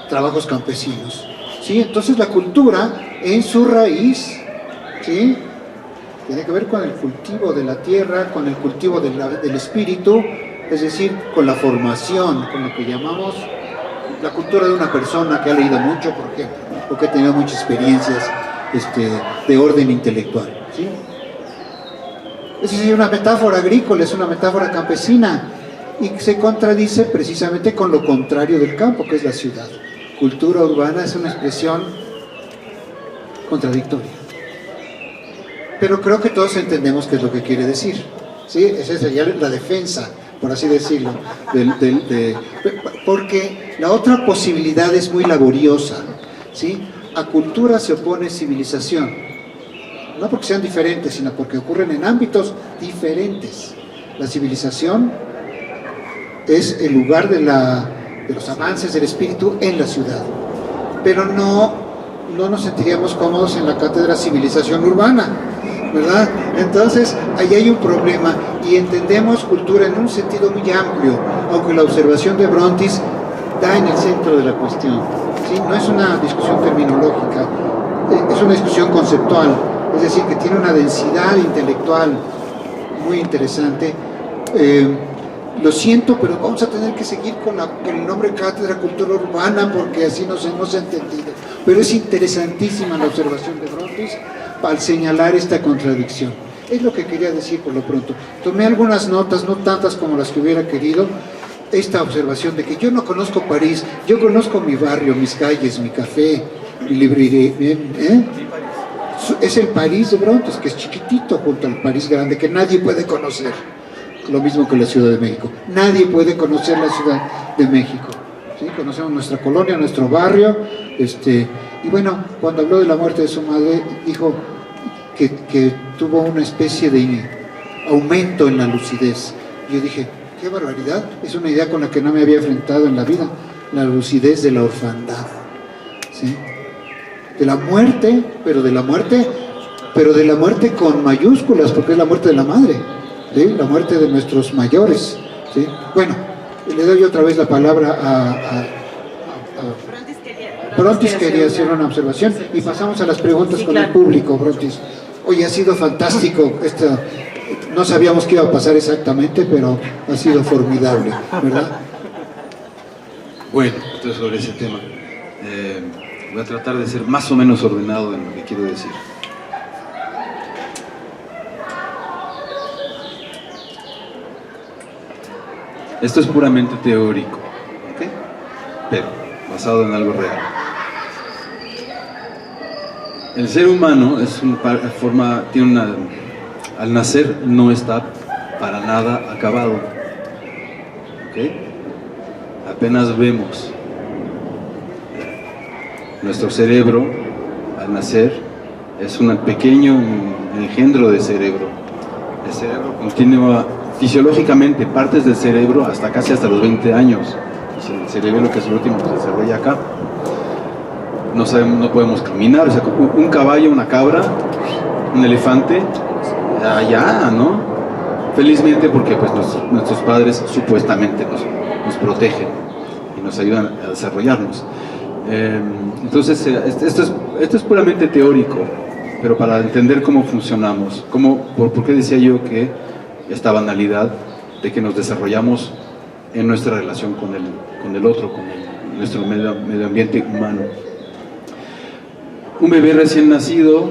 trabajos campesinos, ¿sí? Entonces la cultura en su raíz, ¿sí?, tiene que ver con el cultivo de la tierra, con el cultivo del espíritu, es decir, con la formación, con lo que llamamos la cultura de una persona que ha leído mucho, por ejemplo, o que ha tenido muchas experiencias de orden intelectual, ¿sí? Es decir, una metáfora agrícola, es una metáfora campesina, y se contradice precisamente con lo contrario del campo, que es la ciudad. Cultura urbana es una expresión contradictoria. Pero creo que todos entendemos qué es lo que quiere decir, ¿sí? Esa sería la defensa, por así decirlo, porque la otra posibilidad es muy laboriosa, ¿sí? A cultura se opone civilización, no porque sean diferentes, sino porque ocurren en ámbitos diferentes. La civilización es el lugar de los avances del espíritu en la ciudad, pero no nos sentiríamos cómodos en la cátedra civilización urbana, ¿verdad? Entonces, ahí hay un problema, y entendemos cultura en un sentido muy amplio, aunque la observación de Brontis da en el centro de la cuestión, ¿sí? No es una discusión terminológica, es una discusión conceptual, es decir, que tiene una densidad intelectual muy interesante. Lo siento, pero vamos a tener que seguir con el nombre Cátedra Cultura Urbana, porque así nos hemos entendido. Pero es interesantísima la observación de Brontis al señalar esta contradicción. Es lo que quería decir por lo pronto. Tomé algunas notas, no tantas como las que hubiera querido. Esta observación de que yo no conozco París, yo conozco mi barrio, mis calles, mi café, mi librería, es el París de Brontis, que es chiquitito junto al París grande, que nadie puede conocer. Lo mismo que la Ciudad de México. Nadie puede conocer la Ciudad de México, ¿sí? Conocemos nuestra colonia, nuestro barrio, y bueno, cuando habló de la muerte de su madre, dijo que tuvo una especie de aumento en la lucidez. Yo dije, qué barbaridad, es una idea con la que no me había enfrentado en la vida, la lucidez de la orfandad, ¿sí? De la muerte, pero de la muerte con mayúsculas, porque es la muerte de la madre, ¿sí? La muerte de nuestros mayores, ¿sí? Bueno, le doy otra vez la palabra a Brontis quería hacer una observación, y pasamos a las preguntas con el público. Brontis, hoy ha sido fantástico, no sabíamos qué iba a pasar exactamente, pero ha sido formidable, ¿verdad? Bueno, entonces sobre ese tema voy a tratar de ser más o menos ordenado en lo que quiero decir. Esto es puramente teórico, ¿ok? Pero basado en algo real. El ser humano al nacer no está para nada acabado, ¿ok? Apenas vemos. Nuestro cerebro, al nacer, es un pequeño engendro de cerebro. El cerebro continúa fisiológicamente, partes del cerebro hasta los 20 años. El cerebro, que es el último que se desarrolla acá. No podemos caminar, o sea, un caballo, una cabra, un elefante, allá, ¿no? Felizmente, porque pues nuestros padres supuestamente nos protegen y nos ayudan a desarrollarnos. Entonces, esto es puramente teórico, pero para entender cómo funcionamos, ¿por qué decía yo que esta banalidad de que nos desarrollamos en nuestra relación con el otro, con nuestro medio ambiente humano? Un bebé recién nacido,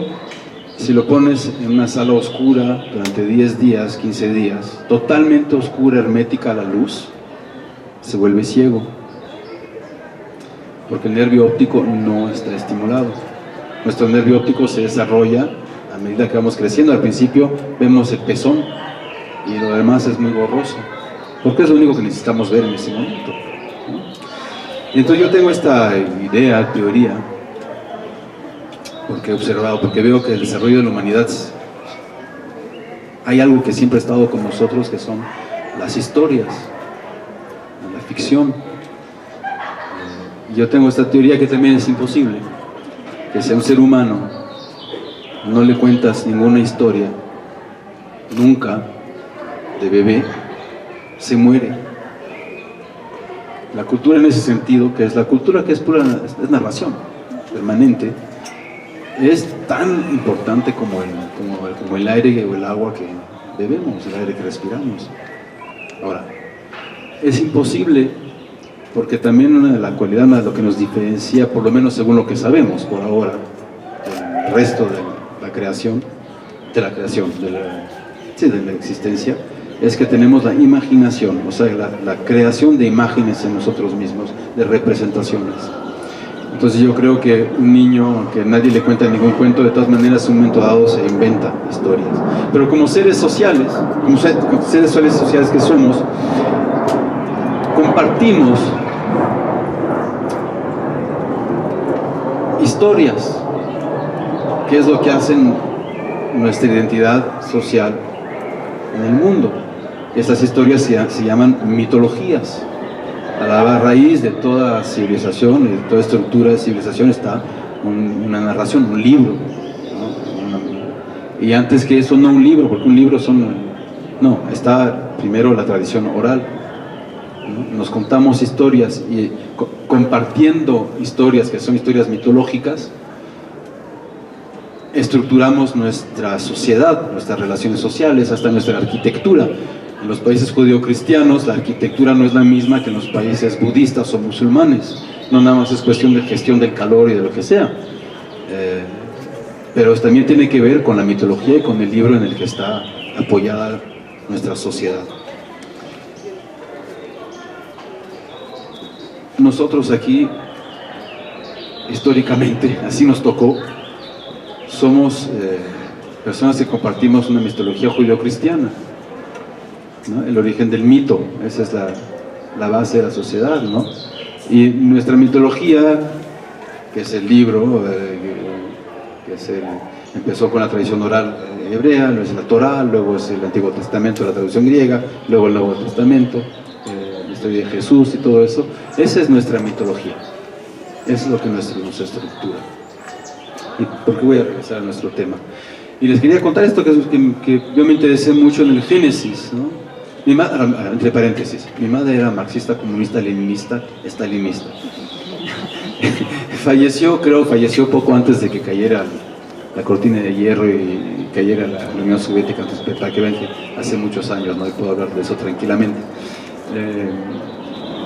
si lo pones en una sala oscura durante 10 días, 15 días, totalmente oscura, hermética a la luz, se vuelve ciego, porque el nervio óptico no está estimulado. Nuestro nervio óptico se desarrolla a medida que vamos creciendo. Al principio vemos el pezón y lo demás es muy borroso, porque es lo único que necesitamos ver en ese momento, ¿no? Y entonces yo tengo esta teoría, porque he observado, porque veo que el desarrollo de la humanidad, hay algo que siempre ha estado con nosotros, que son las historias, la ficción. Yo tengo esta teoría que también es imposible que sea un ser humano no le cuentas ninguna historia, nunca, de bebé, se muere. La cultura en ese sentido, que es la cultura que es pura, es narración permanente, es tan importante como el aire o el agua que bebemos, el aire que respiramos. Ahora, es imposible, porque también una de las cualidades, lo que nos diferencia, por lo menos según lo que sabemos por ahora, del resto de la creación, de la existencia, es que tenemos la imaginación, o sea, la creación de imágenes en nosotros mismos, de representaciones. Entonces yo creo que un niño que nadie le cuenta ningún cuento, de todas maneras en un momento dado se inventa historias. Pero como seres sociales, sociales que somos, compartimos historias, que es lo que hacen nuestra identidad social en el mundo. Estas historias se llaman mitologías. A la raíz de toda civilización, de toda estructura de civilización está una narración, un libro, ¿no? Y antes que eso, no un libro, porque un libro está primero la tradición oral, ¿no? Nos contamos historias y compartiendo historias que son historias mitológicas, estructuramos nuestra sociedad, nuestras relaciones sociales, hasta nuestra arquitectura. En los países judeocristianos la arquitectura no es la misma que en los países budistas o musulmanes. No nada más es cuestión de gestión del calor y de lo que sea. Pero también tiene que ver con la mitología y con el libro en el que está apoyada nuestra sociedad. Nosotros aquí, históricamente, así nos tocó, somos personas que compartimos una mitología judeocristiana, ¿no? El origen del mito, esa es la base de la sociedad, ¿no? Y nuestra mitología, que es el libro, empezó con la tradición oral hebrea, luego es la Torá, luego es el Antiguo Testamento, la traducción griega, luego el Nuevo Testamento, la historia de Jesús y todo eso. Esa es nuestra mitología, eso es lo que nos estructura. ¿Y por qué voy a regresar a nuestro tema? Y les quería contar esto, que yo me interesé mucho en el Génesis, ¿no? Entre paréntesis, mi madre era marxista, comunista, leninista, estalinista. Falleció poco antes de que cayera la cortina de hierro y cayera la Unión Soviética, entonces, para que vean que hace muchos años, ¿no? Y puedo hablar de eso tranquilamente.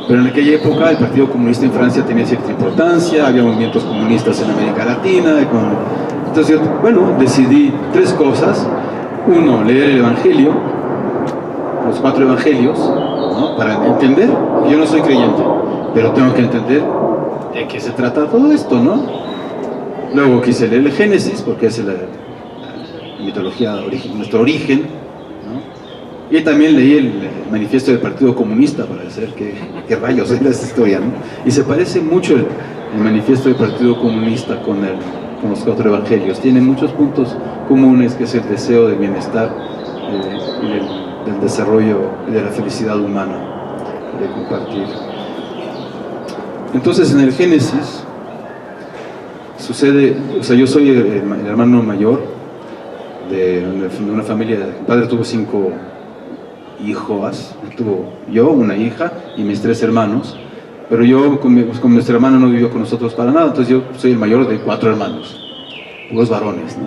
Pero en aquella época el Partido Comunista en Francia tenía cierta importancia, había movimientos comunistas en América Latina. Entonces, bueno, decidí tres cosas. Uno, leer el Evangelio, los 4 evangelios, ¿no? Para entender. Yo no soy creyente, pero tengo que entender de qué se trata todo esto, ¿no? Luego quise leer el Génesis, porque es la mitología, nuestro origen, ¿no? Y también leí el manifiesto del Partido Comunista para decir qué rayos es esta historia, ¿no? Y se parece mucho el manifiesto del Partido Comunista con los 4 evangelios. Tiene muchos puntos comunes, que es el deseo de bienestar y del desarrollo y de la felicidad humana, de compartir. Entonces en el Génesis sucede, o sea, yo soy el hermano mayor de una familia. Mi padre tuvo 5 hijos, tuvo yo, una hija y mis 3 hermanos, pero yo con nuestra hermana no vivió con nosotros para nada, entonces yo soy el mayor de 4 hermanos, puros varones, ¿no?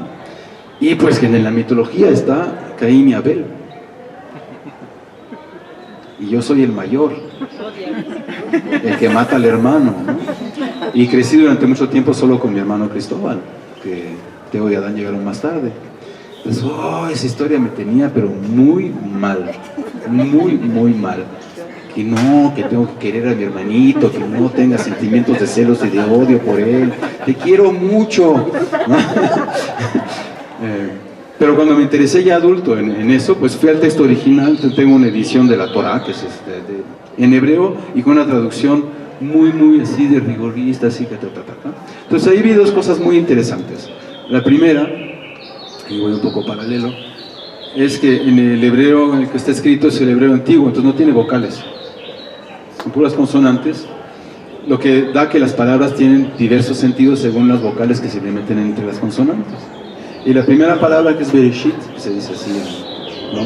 Y pues que en la mitología está Caín y Abel, y yo soy el mayor, el que mata al hermano, ¿no? Y crecí durante mucho tiempo solo con mi hermano Cristóbal, que Teo y Adán llegaron más tarde. Entonces, esa historia me tenía pero muy mal, muy mal. Que tengo que querer a mi hermanito, que no tenga sentimientos de celos y de odio por él, te quiero mucho, ¿no? Pero cuando me interesé ya adulto en eso, pues fui al texto original. Tengo una edición de la Torá, que es en hebreo, y con una traducción muy así de rigorista, así que Entonces ahí vi 2 cosas muy interesantes. La primera, y voy un poco paralelo, es que en el hebreo en el que está escrito es el hebreo antiguo, entonces no tiene vocales, son puras consonantes, lo que da que las palabras tienen diversos sentidos según las vocales que se le meten entre las consonantes. Y la primera palabra, que es Bereshit, que se dice así, ¿no?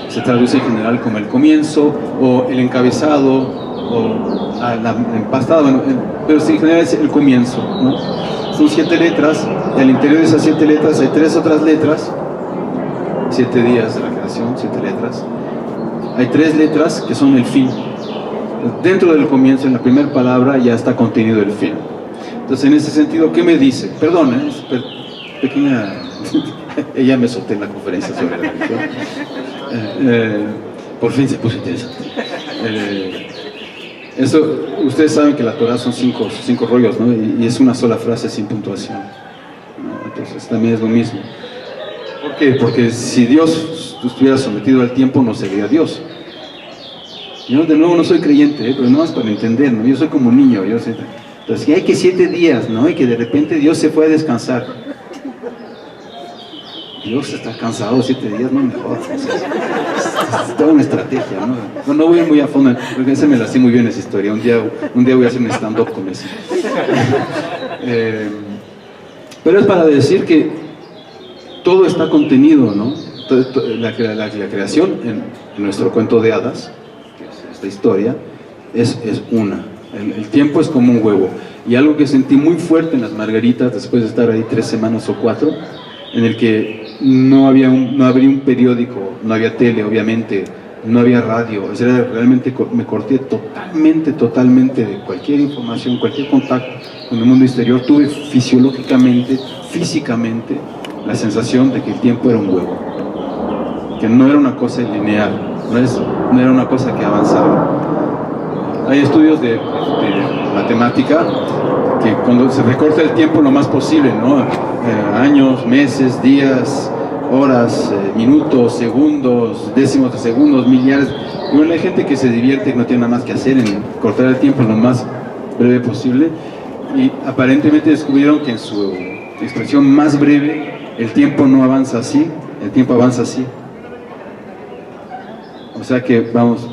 Se traduce en general como el comienzo o el encabezado o la empastada, bueno, pero sí, en general es el comienzo, ¿no? Son 7 letras, y al interior de esas 7 letras hay 3 otras letras, 7 días de la creación, 7 letras. Hay 3 letras que son el fin. Dentro del comienzo, en la primera palabra, ya está contenido el fin. Entonces, en ese sentido, ¿qué me dice? Perdón, es pequeña... Ella me solté en la conferencia sobre la religión. Por fin se puso interesante. Ustedes saben que la Torah son 5 rollos, ¿no? Y es una sola frase sin puntuación, ¿no? Entonces, también es lo mismo. ¿Por qué? Porque si Dios estuviera sometido al tiempo, no sería Dios. Yo, de nuevo, no soy creyente, pero no más para entender, ¿no? Yo soy como un niño. Entonces, que hay que 7 días, ¿no? Y que de repente Dios se fue a descansar. Dios está cansado 7 días, no me jodas. Es toda una estrategia, ¿no? No voy muy a fondo, porque se me la sé muy bien esa historia. Un día voy a hacer un stand-up con eso. Pero es para decir que todo está contenido, ¿no? La creación en nuestro cuento de hadas, que es esta historia, es una. El tiempo es como un huevo. Y algo que sentí muy fuerte en las margaritas, después de estar ahí 3 semanas o 4, en el que no había un periódico, no había tele, obviamente, no había radio. O sea, realmente me corté totalmente de cualquier información, cualquier contacto con el mundo exterior. Tuve físicamente, la sensación de que el tiempo era un huevo, que no era una cosa lineal, no era una cosa que avanzaba. Hay estudios de matemática que cuando se recorta el tiempo lo más posible, ¿no? Años, meses, días, horas, minutos, segundos, décimos de segundos, millares. Y bueno, hay gente que se divierte y no tiene nada más que hacer en cortar el tiempo lo más breve posible. Y aparentemente descubrieron que en su expresión más breve el tiempo no avanza así, el tiempo avanza así. O sea que, vamos,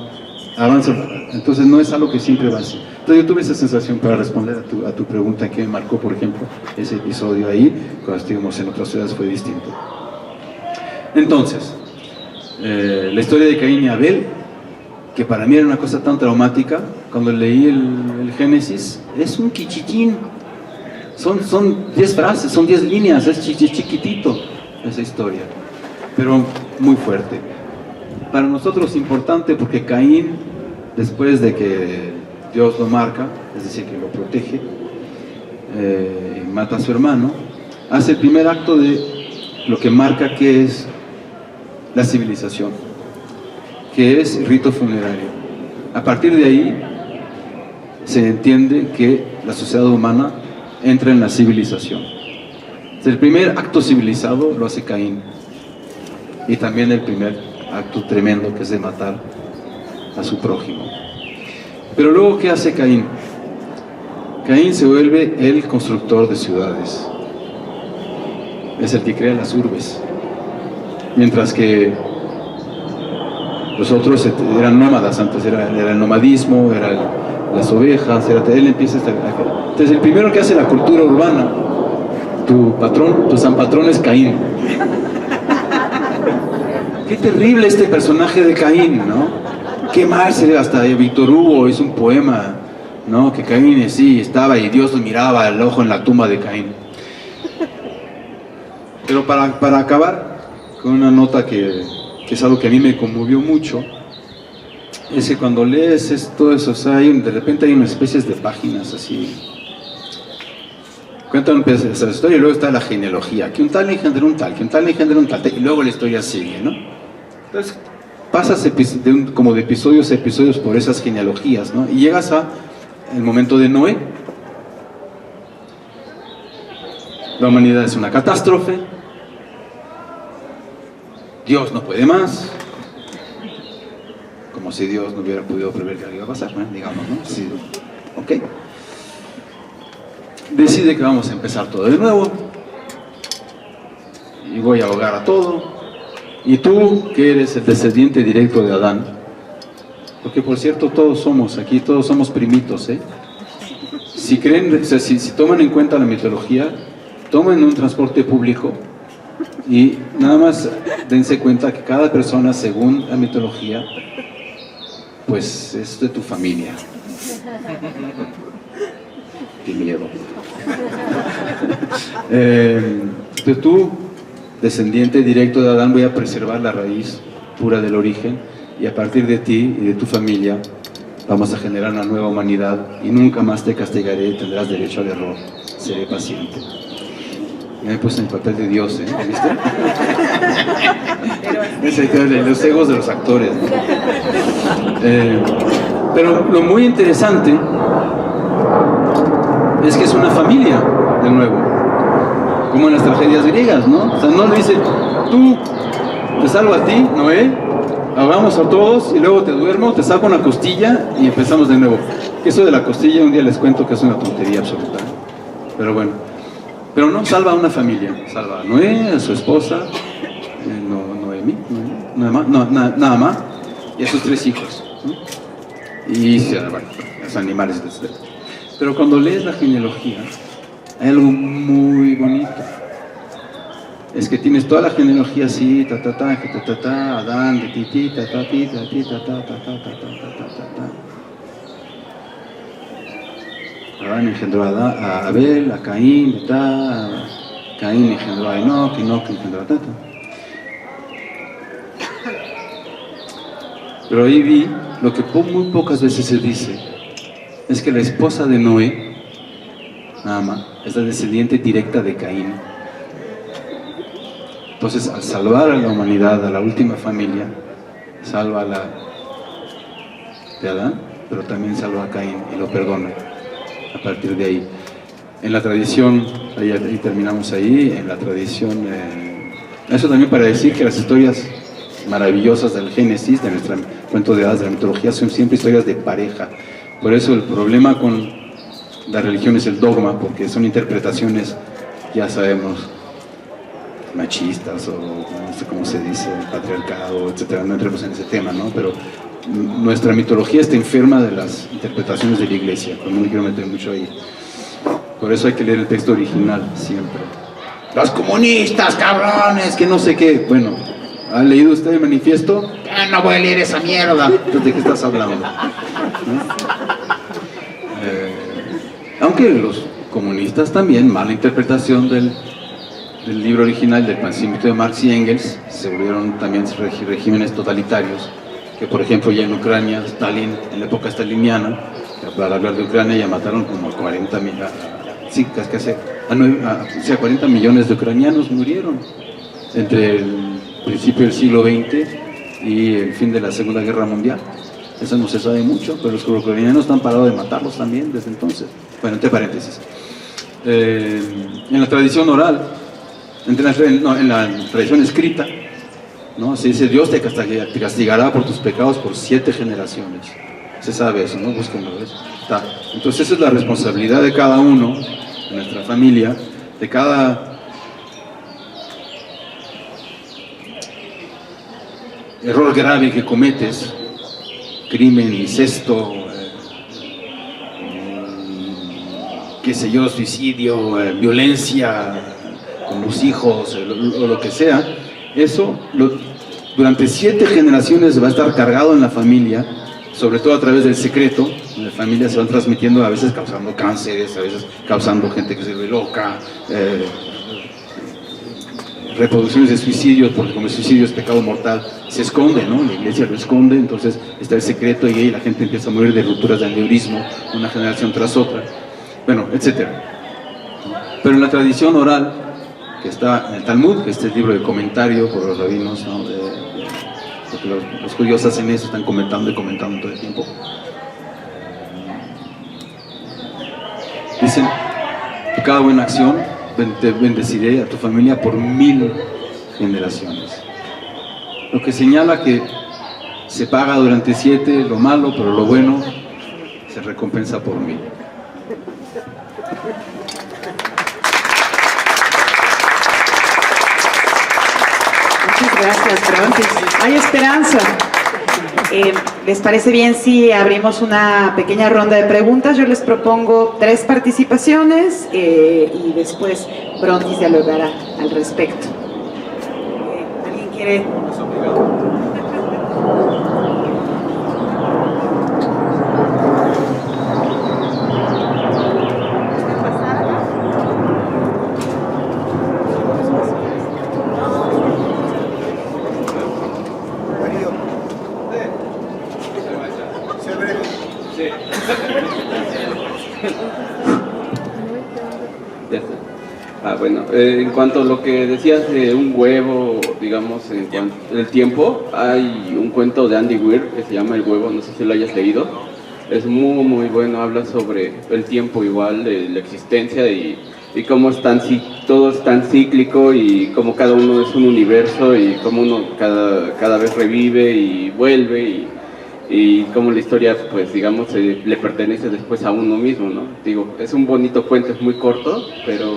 avanza. Entonces no es algo que siempre va así. Entonces yo tuve esa sensación para responder a tu pregunta que me marcó, por ejemplo, ese episodio ahí. Cuando estuvimos en otras ciudades fue distinto. Entonces, la historia de Caín y Abel, que para mí era una cosa tan traumática, cuando leí el Génesis, es un quichitín. Son 10 frases, son 10 líneas, es chiquitito esa historia, pero muy fuerte. Para nosotros es importante porque Caín, después de que Dios lo marca, es decir, que lo protege, y mata a su hermano, hace el primer acto de lo que marca que es la civilización, que es el rito funerario. A partir de ahí se entiende que la sociedad humana entra en la civilización. El primer acto civilizado lo hace Caín, y también el primer acto tremendo, que es de matar a su prójimo. Pero luego, ¿qué hace Caín? Caín se vuelve el constructor de ciudades, es el que crea las urbes, mientras que los otros eran nómadas. Antes era el nomadismo, eran las ovejas, él empieza entonces el primero que hace la cultura urbana, tu san patrón es Caín. Qué terrible este personaje de Caín, ¿no? Qué mal se ve. Hasta Víctor Hugo hizo un poema, ¿no? Que Caín sí estaba y Dios lo miraba al ojo en la tumba de Caín. Pero para acabar con una nota que es algo que a mí me conmovió mucho, es que cuando lees todo eso, o sea, de repente hay unas especies de páginas así. Cuentan esa historia y luego está la genealogía, que un tal engendró un tal, que un tal engendró un tal, y luego la historia sigue, ¿no? Entonces pasas como de episodios a episodios por esas genealogías, ¿no? Y llegas a el momento de Noé. La humanidad es una catástrofe. Dios no puede más. Como si Dios no hubiera podido prever que algo iba a pasar, ¿no? Digamos, ¿no? Sí. Ok. Decide que vamos a empezar todo de nuevo. Y voy a ahogar a todo. Y tú, que eres el descendiente directo de Adán, porque por cierto todos somos primitos, ¿eh? Si creen, o sea, si toman en cuenta la mitología, tomen un transporte público Y nada más dense cuenta que cada persona, según la mitología, pues es de tu familia. Qué miedo. Pero tú, descendiente directo de Adán, voy a preservar la raíz pura del origen, y a partir de ti y de tu familia vamos a generar una nueva humanidad, y nunca más te castigaré, tendrás derecho al error, seré paciente. Me he puesto en el papel de Dios, ¿viste? Los egos de los actores, ¿no? Pero lo muy interesante es que es una familia, de nuevo, como en las tragedias griegas, ¿no? O sea, no le dice, tú, te salvo a ti, Noé, ahogamos a todos y luego te duermo, te saco una costilla y empezamos de nuevo. Eso de la costilla un día les cuento que es una tontería absoluta, pero bueno. Pero no, salva a una familia, salva a Noé, a su esposa, nada más, y a sus 3 hijos, ¿no? Y bueno, los animales, etc. Pero cuando lees la genealogía, hay algo muy bonito. Es que tienes toda la genealogía así, Adán, de titi, Adán engendró a Abel, a Caín, Caín engendró a Enoc engendró a Tata. Pero ahí vi lo que muy pocas veces se dice, es que la esposa de Noé, Naama, es la descendiente directa de Caín. Entonces, al salvar a la humanidad, a la última familia, salva a la de Adán, pero también salva a Caín y lo perdona. A partir de ahí, en la tradición, ahí terminamos ahí, en la tradición, eso también para decir que las historias maravillosas del Génesis, de nuestro cuento de hadas, de la mitología, son siempre historias de pareja. Por eso el problema con la religión es el dogma, porque son interpretaciones, ya sabemos, machistas o no sé cómo se dice, patriarcado, etcétera. No entremos en ese tema, ¿no? Pero nuestra mitología está enferma de las interpretaciones de la iglesia, pero no me quiero meter mucho ahí. Por eso hay que leer el texto original siempre. Los comunistas, cabrones, que no sé qué. Bueno, ¿ha leído usted el manifiesto? No voy a leer esa mierda. Entonces, ¿de qué estás hablando? ¿No? Aunque los comunistas también, mala interpretación del libro original del pensamiento de Marx y Engels, se volvieron también regímenes totalitarios. Que por ejemplo ya en Ucrania, Stalin, en la época staliniana, para hablar de Ucrania, ya mataron como 40 millones de ucranianos murieron entre el principio del siglo XX y el fin de la Segunda Guerra Mundial. Eso no se sabe mucho, pero los ucranianos no han parado de matarlos también desde entonces. Bueno, entre paréntesis. En la tradición oral, en la tradición escrita, ¿no? Se dice, Dios te castigará por tus pecados por 7 generaciones. Se sabe eso, ¿no? Búsquenlo, ¿ves? Está. Entonces esa es la responsabilidad de cada uno, de nuestra familia, de cada error grave que cometes, crimen, incesto, qué sé yo, suicidio, violencia con los hijos, o lo que sea. Eso durante 7 generaciones va a estar cargado en la familia, sobre todo a través del secreto. En la familia se van transmitiendo, a veces causando cánceres, a veces causando gente que se ve loca, reproducciones de suicidios, porque como el suicidio es pecado mortal, se esconde, ¿no? La iglesia lo esconde, entonces está el secreto y ahí la gente empieza a morir de rupturas de aneurismo, una generación tras otra, bueno, etcétera. Pero en la tradición oral, que está en el Talmud, que es el libro de comentario por los rabinos, ¿no? Porque los judíos hacen eso, están comentando y comentando todo el tiempo. Dicen, por cada buena acción te bendeciré a tu familia por 1000 generaciones. Lo que señala que se paga durante 7 lo malo, pero lo bueno se recompensa por 1000. Gracias, Brontis. Hay esperanza. ¿Les parece bien si abrimos una pequeña ronda de preguntas? Yo les propongo 3 participaciones y después Brontis dialogará al respecto. quiere. Es obligado. Darío, sé breve. Ya está. Bueno, en cuanto a lo que decías de un huevo, digamos, en cuanto el tiempo, hay un cuento de Andy Weir que se llama El huevo, no sé si lo hayas leído. Es muy, muy bueno, habla sobre el tiempo igual, de la existencia y cómo es tan, todo es tan cíclico y cómo cada uno es un universo y cómo uno cada vez revive y vuelve y cómo la historia, pues digamos, le pertenece después a uno mismo, ¿no? Digo, es un bonito cuento, es muy corto, pero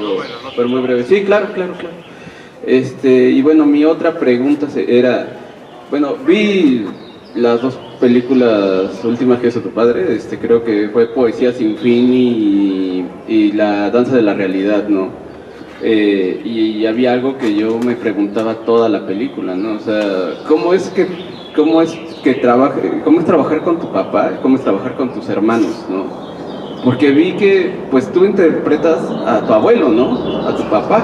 muy breve. Sí, claro. Y bueno, mi otra pregunta era, bueno, vi las dos películas últimas que hizo tu padre, creo que fue Poesía sin fin y La danza de la realidad, ¿no? Y había algo que yo me preguntaba toda la película, ¿no? O sea, ¿cómo es trabajar con tu papá? ¿Cómo es trabajar con tus hermanos, no? Porque vi que, pues, tú interpretas a tu abuelo, ¿no? A tu papá.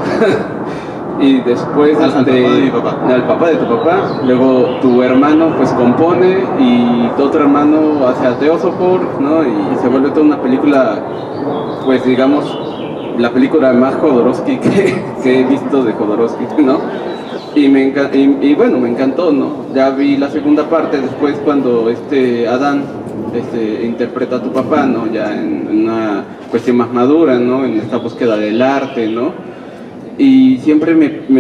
Y después al papá de mi papá. al papá de tu papá, luego tu hermano pues compone y tu otro hermano hace a Teosopor, ¿no? Y se vuelve toda una película, pues digamos, la película más Jodorowsky que he visto de Jodorowsky, ¿no? Y bueno, me encantó, ¿no? Ya vi la segunda parte después cuando Adán interpreta a tu papá, ¿no? Ya en una cuestión más madura, ¿no? En esta búsqueda del arte, ¿no? Y siempre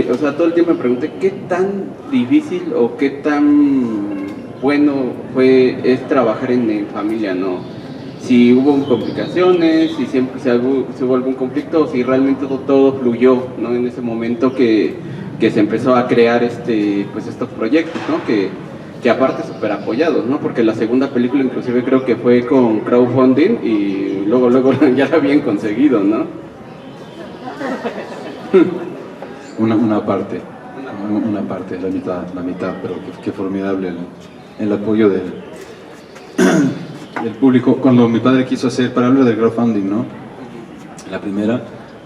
o sea, todo el tiempo me pregunté qué tan difícil o qué tan bueno es trabajar en familia, ¿no? Si hubo complicaciones, si siempre si hubo algún conflicto, o si realmente todo fluyó, ¿no? En ese momento que se empezó a crear pues estos proyectos, ¿no? Que aparte súper apoyados, ¿no? Porque la segunda película inclusive creo que fue con crowdfunding y luego ya la habían conseguido, ¿no? Una parte, la mitad, pero qué formidable el apoyo del público. Cuando mi padre quiso hacer, para hablar del crowdfunding, ¿no? La primera,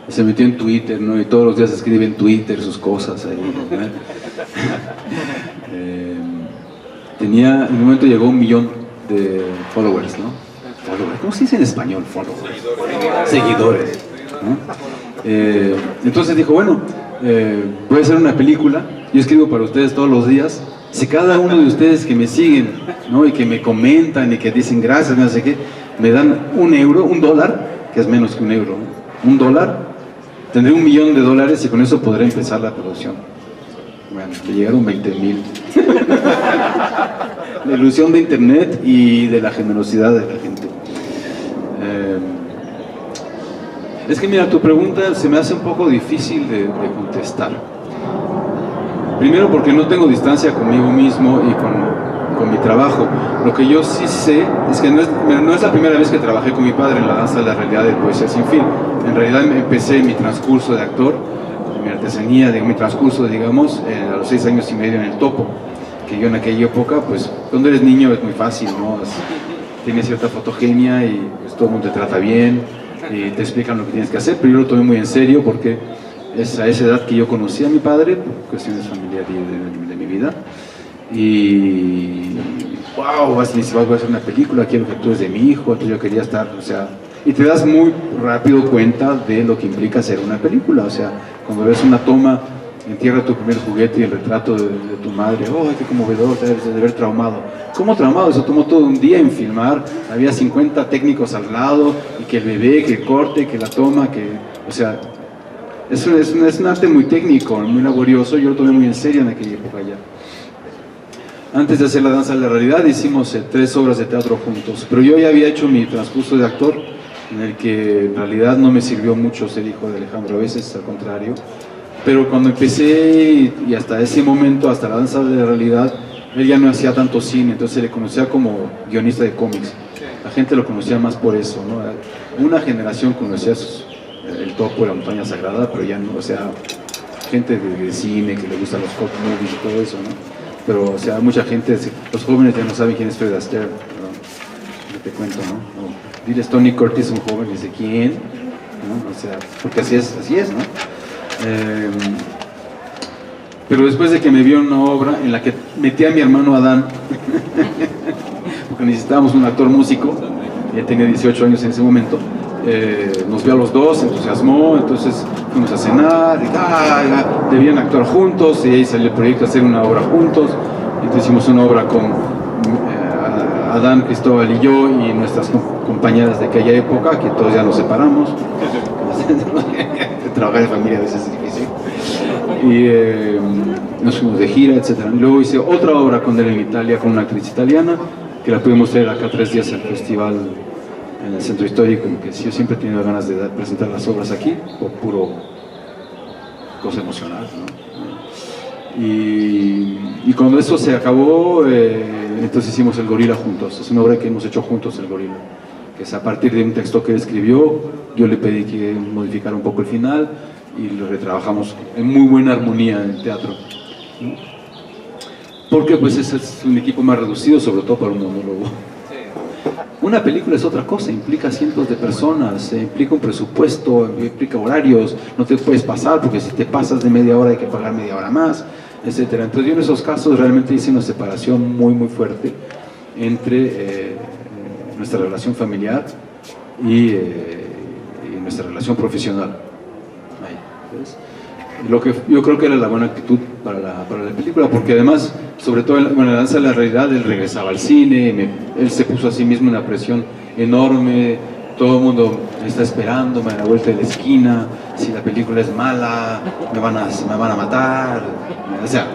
se metió en Twitter, ¿no? Y todos los días escribe en Twitter sus cosas ahí, ¿no? En un momento llegó 1 millón de followers, ¿no? ¿Cómo se dice en español? Followers. Seguidores, ¿no? Entonces dijo, bueno, voy a hacer una película, yo escribo para ustedes todos los días, si cada uno de ustedes que me siguen, ¿no? Y que me comentan y que dicen gracias, no sé qué, me dan $1, que es menos que €1, ¿no? $1, tendré $1 millón y con eso podré empezar la producción. Bueno, le llegaron 20,000. La ilusión de internet y de la generosidad de la gente. Es que mira, tu pregunta se me hace un poco difícil de contestar. Primero porque no tengo distancia conmigo mismo y con mi trabajo. Lo que yo sí sé es que no es la primera vez que trabajé con mi padre en la danza de la realidad de Poesía sin fin. En realidad empecé mi transcurso de actor, mi artesanía, mi transcurso, digamos, a los 6 años y medio en el Topo. Que yo en aquella época, pues, cuando eres niño es muy fácil, ¿no? Tienes cierta fotogenia y pues, todo el mundo te trata bien y te explican lo que tienes que hacer, pero yo lo tomé muy en serio porque es a esa edad que yo conocí a mi padre, por cuestiones familiares de mi vida, y wow, vas a hacer una película, quiero que actúes de mi hijo, entonces yo quería estar, o sea, y te das muy rápido cuenta de lo que implica hacer una película, o sea, cuando ves una toma, entierra tu primer juguete y el retrato de tu madre, oh, qué conmovedor, te debes de haber traumado. ¿Cómo traumado? Eso tomó todo un día en filmar, había 50 técnicos al lado, y que el bebé, que el corte, que la toma, o sea, es un arte muy técnico, muy laborioso, yo lo tomé muy en serio en aquella época ya. Antes de hacer La danza de la realidad hicimos 3 obras de teatro juntos, pero yo ya había hecho mi transcurso de actor, en el que en realidad no me sirvió mucho ser hijo de Alejandro, a veces al contrario. Pero cuando empecé y hasta ese momento, hasta La danza de la realidad, él ya no hacía tanto cine, entonces se le conocía como guionista de cómics. La gente lo conocía más por eso, ¿no? Una generación conocía el Topo, la montaña sagrada, pero ya no, o sea, gente de cine que le gustan los cult movies y todo eso, ¿no? Pero, o sea, mucha gente, los jóvenes ya no saben quién es Fred Astaire, ¿no? Te cuento, ¿no? Diles Tony Curtis, un joven, dice, ¿quién? ¿No? O sea, porque así es, ¿no? Pero después de que me vio una obra en la que metí a mi hermano Adán, porque necesitábamos un actor músico, ya tenía 18 años en ese momento, nos vio a los dos, se entusiasmó, entonces fuimos a cenar, y, debían actuar juntos, y ahí salió el proyecto de hacer una obra juntos. Entonces hicimos una obra con Adán, Cristóbal y yo, y nuestras compañeras de aquella época, que todos ya nos separamos. Trabajar en familia a veces es difícil. Y nos fuimos de gira, etc. Y luego hice otra obra con él en Italia, con una actriz italiana, que la pudimos traer acá 3 días al festival en el centro histórico, que yo siempre he tenido ganas de presentar las obras aquí, por puro cosa emocional, ¿no? Y cuando eso se acabó, entonces hicimos El Gorila juntos. Es una obra que hemos hecho juntos, El Gorila, que es a partir de un texto que él escribió. Yo le pedí que modificara un poco el final y lo retrabajamos en muy buena armonía en el teatro, ¿no? Porque pues ese es un equipo más reducido, sobre todo para un monólogo. Una película es otra cosa, implica cientos de personas, implica un presupuesto, implica horarios, no te puedes pasar porque si te pasas de media hora hay que pagar media hora más, etc. Entonces yo en esos casos realmente hice una separación muy muy fuerte entre nuestra relación familiar y nuestra relación profesional. Ahí, ¿ves? Lo que yo creo que era la buena actitud para la película, porque además, sobre todo en la danza de la realidad, él regresaba al cine, él se puso a sí mismo una presión enorme, todo el mundo está esperándome a la vuelta de la esquina, si la película es mala, me van a matar, o sea,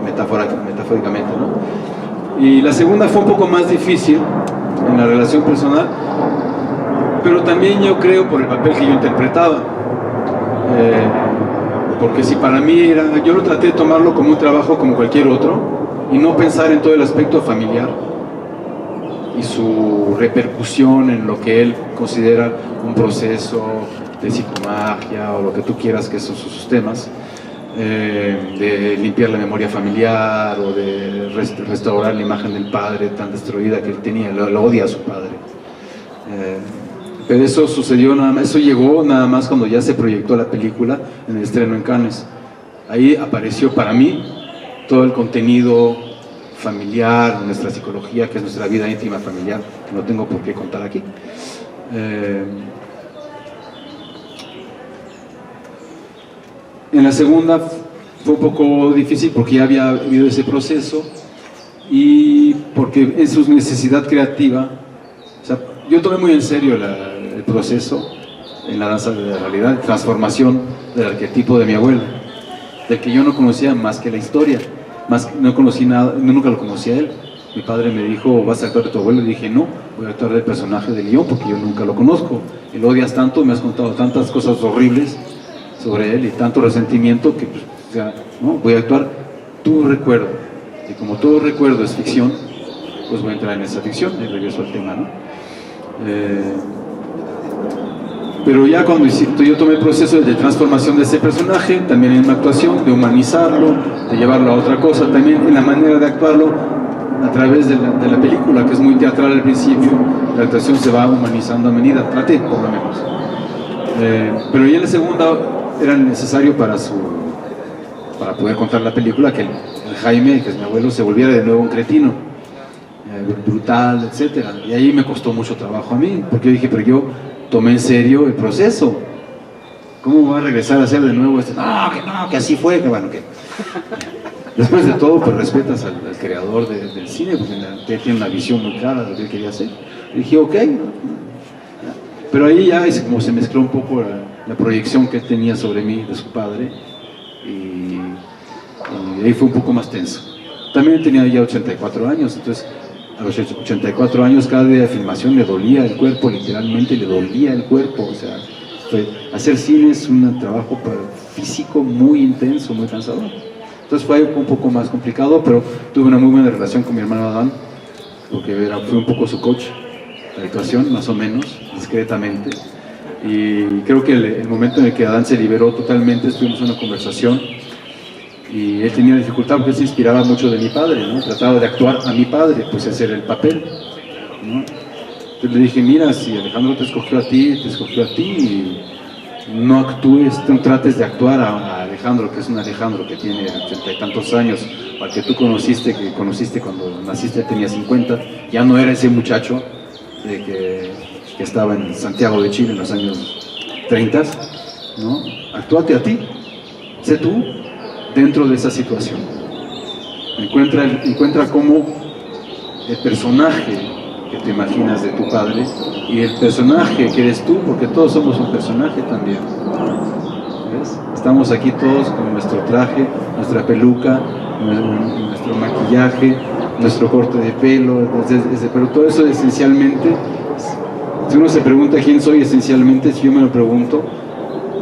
metafóricamente, ¿no? Y la segunda fue un poco más difícil en la relación personal, pero también yo creo por el papel que yo interpretaba. Porque si para mí yo lo traté de tomarlo como un trabajo como cualquier otro y no pensar en todo el aspecto familiar y su repercusión en lo que él considera un proceso de psicomagia o lo que tú quieras que son sus temas, de limpiar la memoria familiar o de restaurar la imagen del padre tan destruida que él tenía, lo odia a su padre. Pero eso sucedió eso llegó nada más cuando ya se proyectó la película en el estreno en Cannes. Ahí apareció para mí todo el contenido familiar, nuestra psicología, que es nuestra vida íntima familiar, que no tengo por qué contar aquí. En la segunda fue un poco difícil porque ya había habido ese proceso y porque en su necesidad creativa, o sea, yo tomé muy en serio el proceso en la danza de la realidad, transformación del arquetipo de mi abuelo, del que yo no conocía más que la historia, no conocí nada, nunca lo conocía a él. Mi padre me dijo, ¿vas a actuar de tu abuelo? Y dije, no, voy a actuar del personaje de León porque yo nunca lo conozco. Y lo odias tanto, me has contado tantas cosas horribles sobre él y tanto resentimiento que, pues, o sea, ¿no? Voy a actuar tu recuerdo. Y como todo recuerdo es ficción, pues voy a entrar en esa ficción y regreso al tema, ¿no? Pero ya cuando yo tomé el proceso de transformación de ese personaje, también en una actuación, de humanizarlo, de llevarlo a otra cosa, también en la manera de actuarlo a través de la película, que es muy teatral al principio, la actuación se va humanizando a medida, traté por lo menos. Pero ya en la segunda era necesario para poder contar la película que el Jaime, que es mi abuelo, se volviera de nuevo un cretino, brutal, etcétera. Y ahí me costó mucho trabajo a mí, porque yo dije, pero yo tomé en serio el proceso. ¿Cómo va a regresar a hacer de nuevo esto? No, que así fue, que bueno, que... Después de todo, pues respetas al creador del cine, porque él tiene una visión muy clara de lo que él quería hacer. Y dije, ok. Pero ahí ya es como se mezcló un poco la proyección que él tenía sobre mí, de su padre, y ahí fue un poco más tenso. También tenía ya 84 años, entonces a los 84 años cada día de filmación le dolía el cuerpo, literalmente le dolía el cuerpo. O sea, hacer cine es un trabajo físico muy intenso, muy cansador. Entonces fue un poco más complicado, pero tuve una muy buena relación con mi hermano Adán, porque fui un poco su coach de actuación, más o menos, discretamente. Y creo que el momento en el que Adán se liberó totalmente, tuvimos una conversación y él tenía dificultad porque él se inspiraba mucho de mi padre, ¿no? Trataba de actuar a mi padre, pues hacer el papel, ¿no? Entonces le dije, mira, si Alejandro te escogió a ti, y no actúes, no trates de actuar a Alejandro, que es un Alejandro que tiene 80 y tantos años, al que tú conociste cuando naciste tenía 50, ya no era ese muchacho que estaba en Santiago de Chile en los años 30, ¿no? Actúate a ti, sé tú dentro de esa situación. Encuentra cómo el personaje que te imaginas de tu padre y el personaje que eres tú, porque todos somos un personaje también. ¿Ves? Estamos aquí todos con nuestro traje, nuestra peluca, nuestro maquillaje, nuestro corte de pelo, pero todo eso esencialmente, si uno se pregunta quién soy esencialmente, si yo me lo pregunto,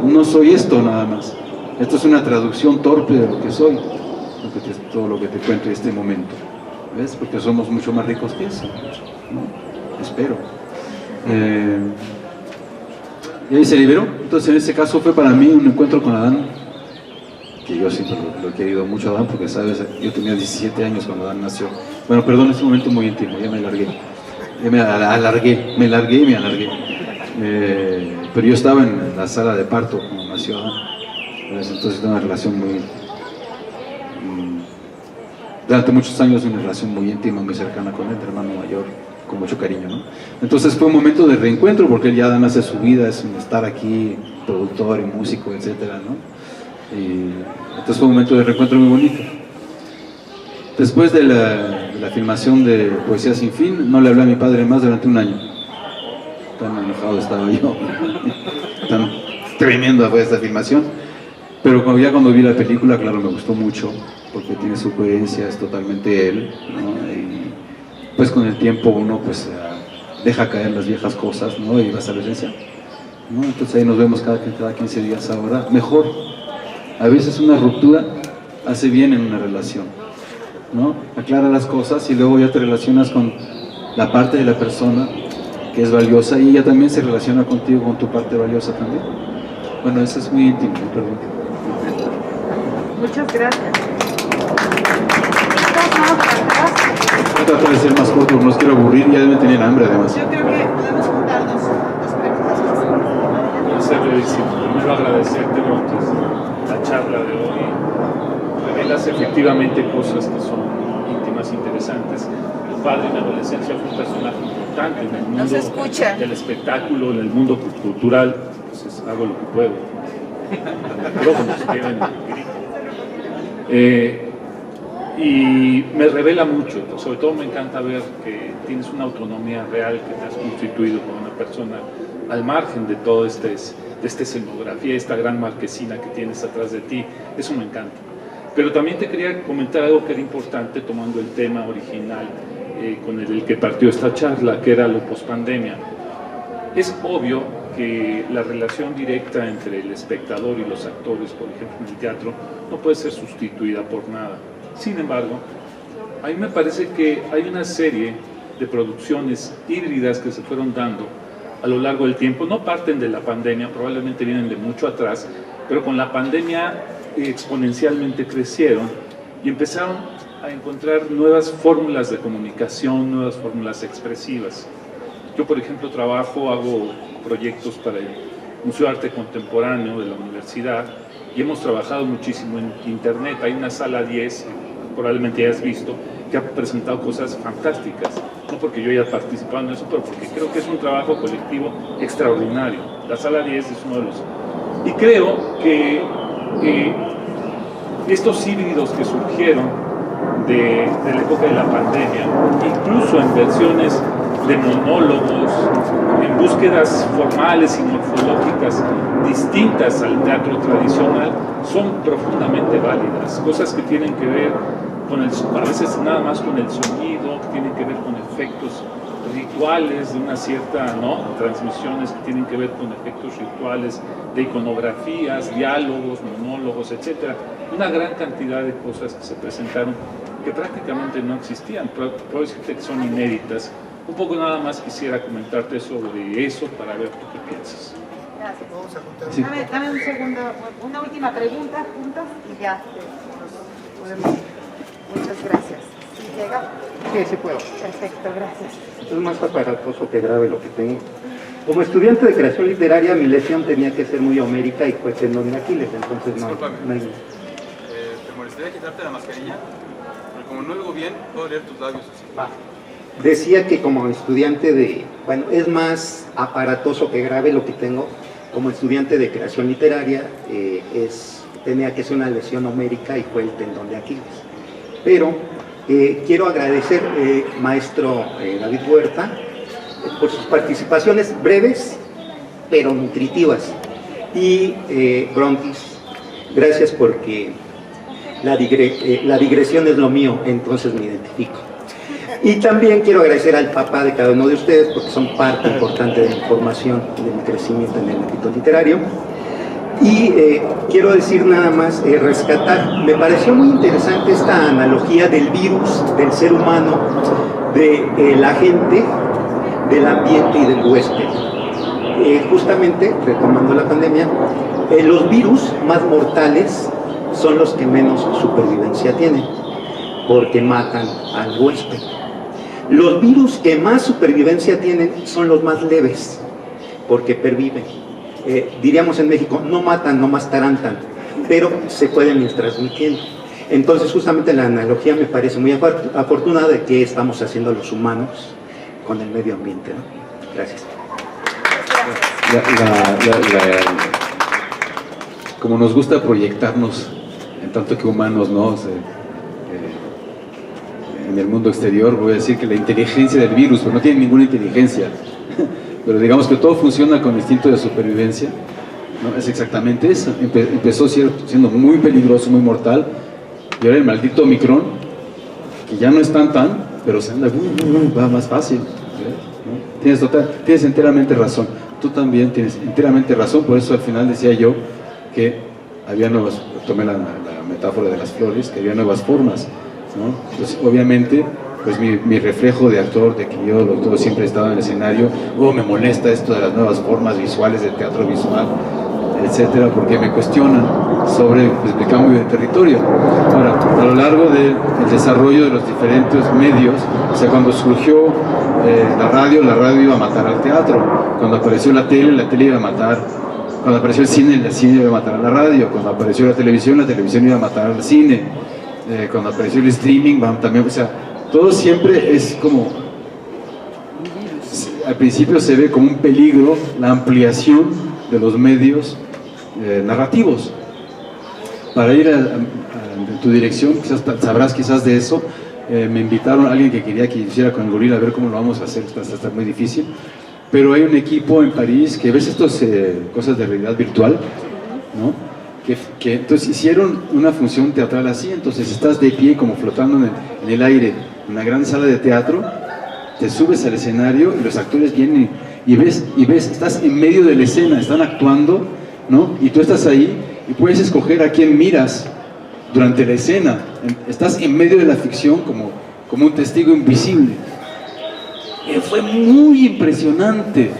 no soy esto nada más. Esto es una traducción torpe de lo que soy, todo lo que te cuento en este momento. ¿Ves? Porque somos mucho más ricos que eso, ¿no? Espero. Y ahí se liberó. Entonces en ese caso fue para mí un encuentro con Adán, que yo siempre lo he querido mucho a Adán, porque sabes, yo tenía 17 años cuando Adán nació. Bueno, perdón, es un momento muy íntimo, ya me alargué. Me largué y me alargué. Pero yo estaba en la sala de parto cuando nació Adán. Entonces tengo una relación durante muchos años una relación muy íntima, muy cercana con él, hermano mayor, con mucho cariño, ¿no? Entonces fue un momento de reencuentro, porque él ya Adán hace su vida, es un estar aquí, productor y músico, etcétera, ¿no? Y entonces fue un momento de reencuentro muy bonito. Después de la filmación de Poesía Sin Fin, no le hablé a mi padre más durante un año. Tan enojado estaba yo, tan tremenda fue esta filmación. Pero cuando vi la película, claro, me gustó mucho, porque tiene su coherencia, es totalmente él, ¿no? Y pues con el tiempo uno pues deja caer las viejas cosas, ¿no? Y vas a la esencia, ¿no? Entonces ahí nos vemos cada 15 días ahora. Mejor, a veces una ruptura hace bien en una relación, ¿no? Aclara las cosas y luego ya te relacionas con la parte de la persona que es valiosa y ella también se relaciona contigo con tu parte valiosa también. Bueno, eso es muy íntimo, perdón. Muchas gracias. Voy a tratar de ser más corto, no los quiero aburrir, ya deben tener hambre además. Yo creo que podemos juntar dos preguntas más. Quiero ser brevísimo. Primero agradecerte, Brontis, la charla de hoy. Revelas efectivamente cosas que son íntimas, interesantes. Mi padre en la adolescencia fue un personaje importante en el mundo del espectáculo, en el mundo cultural. Entonces hago lo que puedo. Micrófonos quedan y me revela mucho, sobre todo me encanta ver que tienes una autonomía real, que te has constituido como una persona al margen de todo esta escenografía, esta gran marquesina que tienes atrás de ti. Eso me encanta. Pero también te quería comentar algo que era importante, tomando el tema original con el que partió esta charla, que era lo pospandemia. Es obvio que la relación directa entre el espectador y los actores, por ejemplo en el teatro, no puede ser sustituida por nada. Sin embargo, a mí me parece que hay una serie de producciones híbridas que se fueron dando a lo largo del tiempo. No parten de la pandemia, probablemente vienen de mucho atrás, pero con la pandemia exponencialmente crecieron y empezaron a encontrar nuevas fórmulas de comunicación, nuevas fórmulas expresivas. Yo, por ejemplo, hago proyectos para el Museo de Arte Contemporáneo de la universidad y hemos trabajado muchísimo en internet. Hay una sala 10, probablemente ya has visto, que ha presentado cosas fantásticas. No porque yo haya participado en eso, pero porque creo que es un trabajo colectivo extraordinario. La sala 10 es uno de los... Y creo que estos híbridos que surgieron de la época de la pandemia, incluso en versiones de monólogos, en búsquedas formales y morfológicas distintas al teatro tradicional, son profundamente válidas. Cosas que tienen que ver a veces nada más con el sonido, que tienen que ver con efectos rituales de una cierta, transmisiones que tienen que ver con efectos rituales de iconografías, diálogos, monólogos, etcétera. Una gran cantidad de cosas que se presentaron que prácticamente no existían. Puedo decirte que son inéditas. Un poco nada más quisiera comentarte sobre eso para ver tú qué piensas. Gracias. Vamos a juntar. Sí. Dame un segundo, una última pregunta juntos y ya podemos. Muchas gracias. ¿Sí llega? Sí, sí puedo. Perfecto, gracias. Es más aparatoso que grave lo que tengo. Como estudiante de creación literaria, mi lesión tenía que ser muy homérica y fue tendón de Aquiles, entonces no hay... ¿Te molestaría quitarte la mascarilla? Porque como no oigo bien, puedo leer tus labios así. Va. Decía que como estudiante de... Bueno, es más aparatoso que grave lo que tengo. Como estudiante de creación literaria, tenía que ser una lesión homérica y fue el tendón de Aquiles. Pero quiero agradecer, maestro David Huerta, por sus participaciones breves, pero nutritivas. Y Brontis, gracias porque la digresión es lo mío, entonces me identifico. Y también quiero agradecer al papá de cada uno de ustedes porque son parte importante de la formación de mi crecimiento en el ámbito literario. Y quiero decir nada más, rescatar, me pareció muy interesante esta analogía del virus, del ser humano, de la gente, del ambiente y del huésped. Justamente, retomando la pandemia, los virus más mortales son los que menos supervivencia tienen, porque matan al huésped. Los virus que más supervivencia tienen son los más leves, porque perviven. Diríamos en México, no matan, no más tarantan, pero se pueden ir transmitiendo. Entonces, justamente la analogía me parece muy afortunada de que estamos haciendo los humanos con el medio ambiente, ¿no? Gracias. Como nos gusta proyectarnos en tanto que humanos, ¿no? En el mundo exterior, voy a decir que la inteligencia del virus, pero no tiene ninguna inteligencia, pero digamos que todo funciona con instinto de supervivencia, ¿no? Es exactamente eso. Empezó siendo muy peligroso, muy mortal, y ahora el maldito Omicron, que ya no es tan, pero se anda, va más fácil, ¿no? Tienes enteramente razón. Tú también tienes enteramente razón, por eso al final decía yo que había nuevas, tomé la metáfora de las flores, que había nuevas formas, ¿no? Entonces, obviamente, pues mi reflejo de actor, de que yo todo siempre he estado en el escenario, me molesta esto de las nuevas formas visuales del teatro visual, etcétera, porque me cuestionan sobre pues, el cambio de territorio. Ahora, a lo largo del desarrollo de los diferentes medios, o sea, cuando surgió la radio iba a matar al teatro, cuando apareció la tele iba a matar, cuando apareció el cine iba a matar a la radio, cuando apareció la televisión iba a matar al cine, cuando apareció el streaming también, o sea, todo siempre es como, al principio se ve como un peligro la ampliación de los medios narrativos. Para ir en tu dirección, quizás sabrás quizás de eso. Me invitaron a alguien que quería que hiciera con el gorila, a ver cómo lo vamos a hacer, está muy difícil. Pero hay un equipo en París que ves estas cosas de realidad virtual, ¿no? Que entonces hicieron una función teatral así, entonces estás de pie como flotando en el aire, en una gran sala de teatro, te subes al escenario y los actores vienen y ves, estás en medio de la escena, están actuando, ¿no? Y tú estás ahí y puedes escoger a quién miras durante la escena, estás en medio de la ficción como un testigo invisible. Y fue muy impresionante.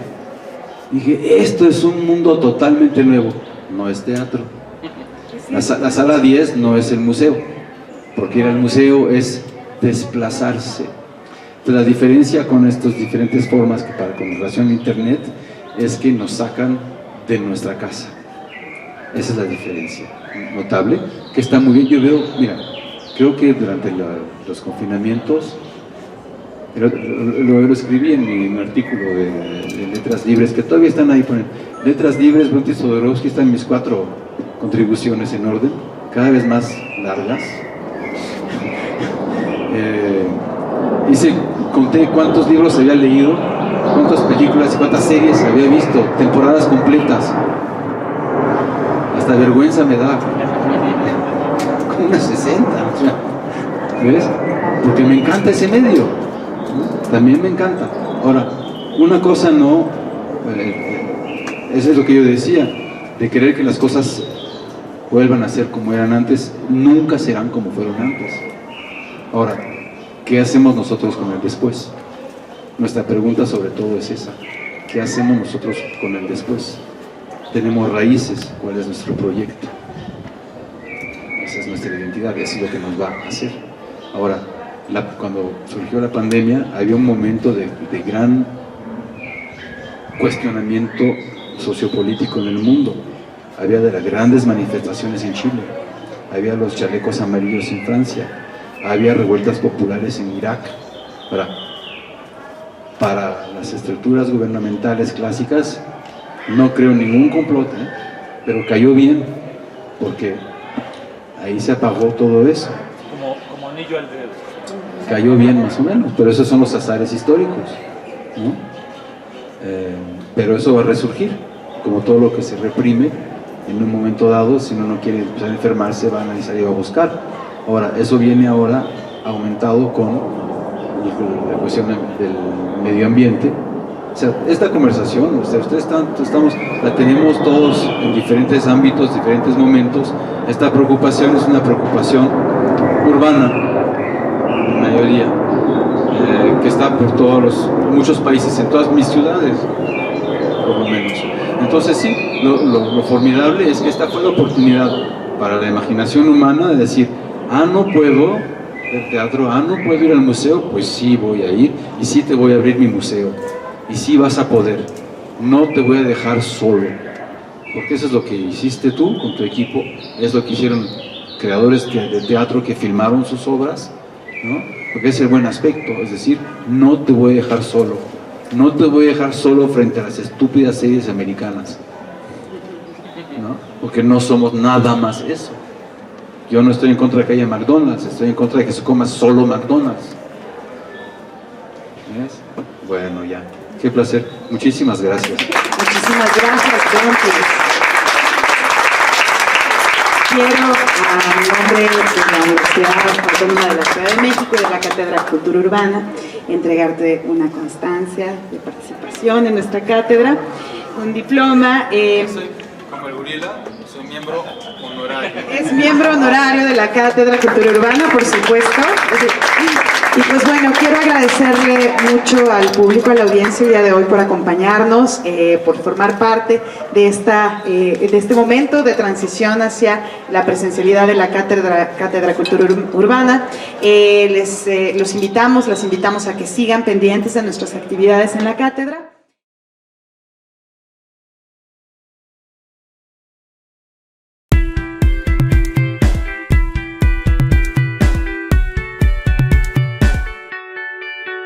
Dije, esto es un mundo totalmente nuevo, no es teatro. La sala 10 no es el museo, porque ir al museo es desplazarse. Entonces, la diferencia con estas diferentes formas con relación a internet es que nos sacan de nuestra casa. Esa es la diferencia notable, que está muy bien. Yo veo, mira, creo que durante los confinamientos, lo escribí en mi artículo de Letras Libres, que todavía están ahí, ponen Letras Libres, Brontis Jodorowsky, están mis 4 contribuciones en orden, cada vez más largas. Conté cuántos libros había leído, cuántas películas y cuántas series había visto, temporadas completas. Hasta vergüenza me da. Como unas 60, o sea, ¿ves? Porque me encanta ese medio, ¿no? También me encanta. Ahora, una cosa no, eso es lo que yo decía, de querer que las cosas vuelvan a ser como eran antes, nunca serán como fueron antes. Ahora, ¿qué hacemos nosotros con el después? Nuestra pregunta sobre todo es esa, ¿qué hacemos nosotros con el después? tenemos raíces, cuál es nuestro proyecto. Esa es nuestra identidad y así es lo que nos va a hacer. Ahora, cuando surgió la pandemia, había un momento de gran cuestionamiento sociopolítico en el mundo. Había de las grandes manifestaciones en Chile, había los chalecos amarillos en Francia, había revueltas populares en Irak. Para las estructuras gubernamentales clásicas, no creo en ningún complot, pero cayó bien, porque ahí se apagó todo eso. Como anillo al dedo. Cayó bien más o menos, pero esos son los azares históricos, ¿no? Pero eso va a resurgir, como todo lo que se reprime en un momento dado. Si uno no quiere empezar a enfermarse, va a analizar y va a buscar. Ahora, eso viene ahora aumentado con la cuestión del medio ambiente. O sea, esta conversación, la tenemos todos en diferentes ámbitos, diferentes momentos. Esta preocupación es una preocupación urbana, en mayoría, que está por muchos países, en todas mis ciudades, por lo menos. Entonces sí, lo formidable es que esta fue la oportunidad para la imaginación humana de decir, no puedo ver teatro, no puedo ir al museo, pues sí voy a ir, y sí te voy a abrir mi museo, y sí vas a poder, no te voy a dejar solo, porque eso es lo que hiciste tú con tu equipo, es lo que hicieron creadores de teatro que filmaron sus obras, ¿no? Porque es el buen aspecto, es decir, no te voy a dejar solo, no te voy a dejar solo frente a las estúpidas series americanas, ¿no? Porque no somos nada más eso. Yo no estoy en contra de que haya McDonald's, estoy en contra de que se coma solo McDonald's. ¿Ves? Bueno, ya. Qué placer. Muchísimas gracias. Muchísimas gracias, Brontis. Quiero, a nombre de la Universidad Autónoma de la Ciudad de México y de la Cátedra de Cultura Urbana, entregarte una constancia de participación en nuestra cátedra, un diploma. Soy como el gorila, soy miembro honorario. Es miembro honorario de la Cátedra de Cultura Urbana, por supuesto. Y pues bueno, quiero agradecerle mucho al público, a la audiencia el día de hoy por acompañarnos, por formar parte de este momento de transición hacia la presencialidad de la Cátedra de Cultura Urbana. Las invitamos a que sigan pendientes de nuestras actividades en la cátedra.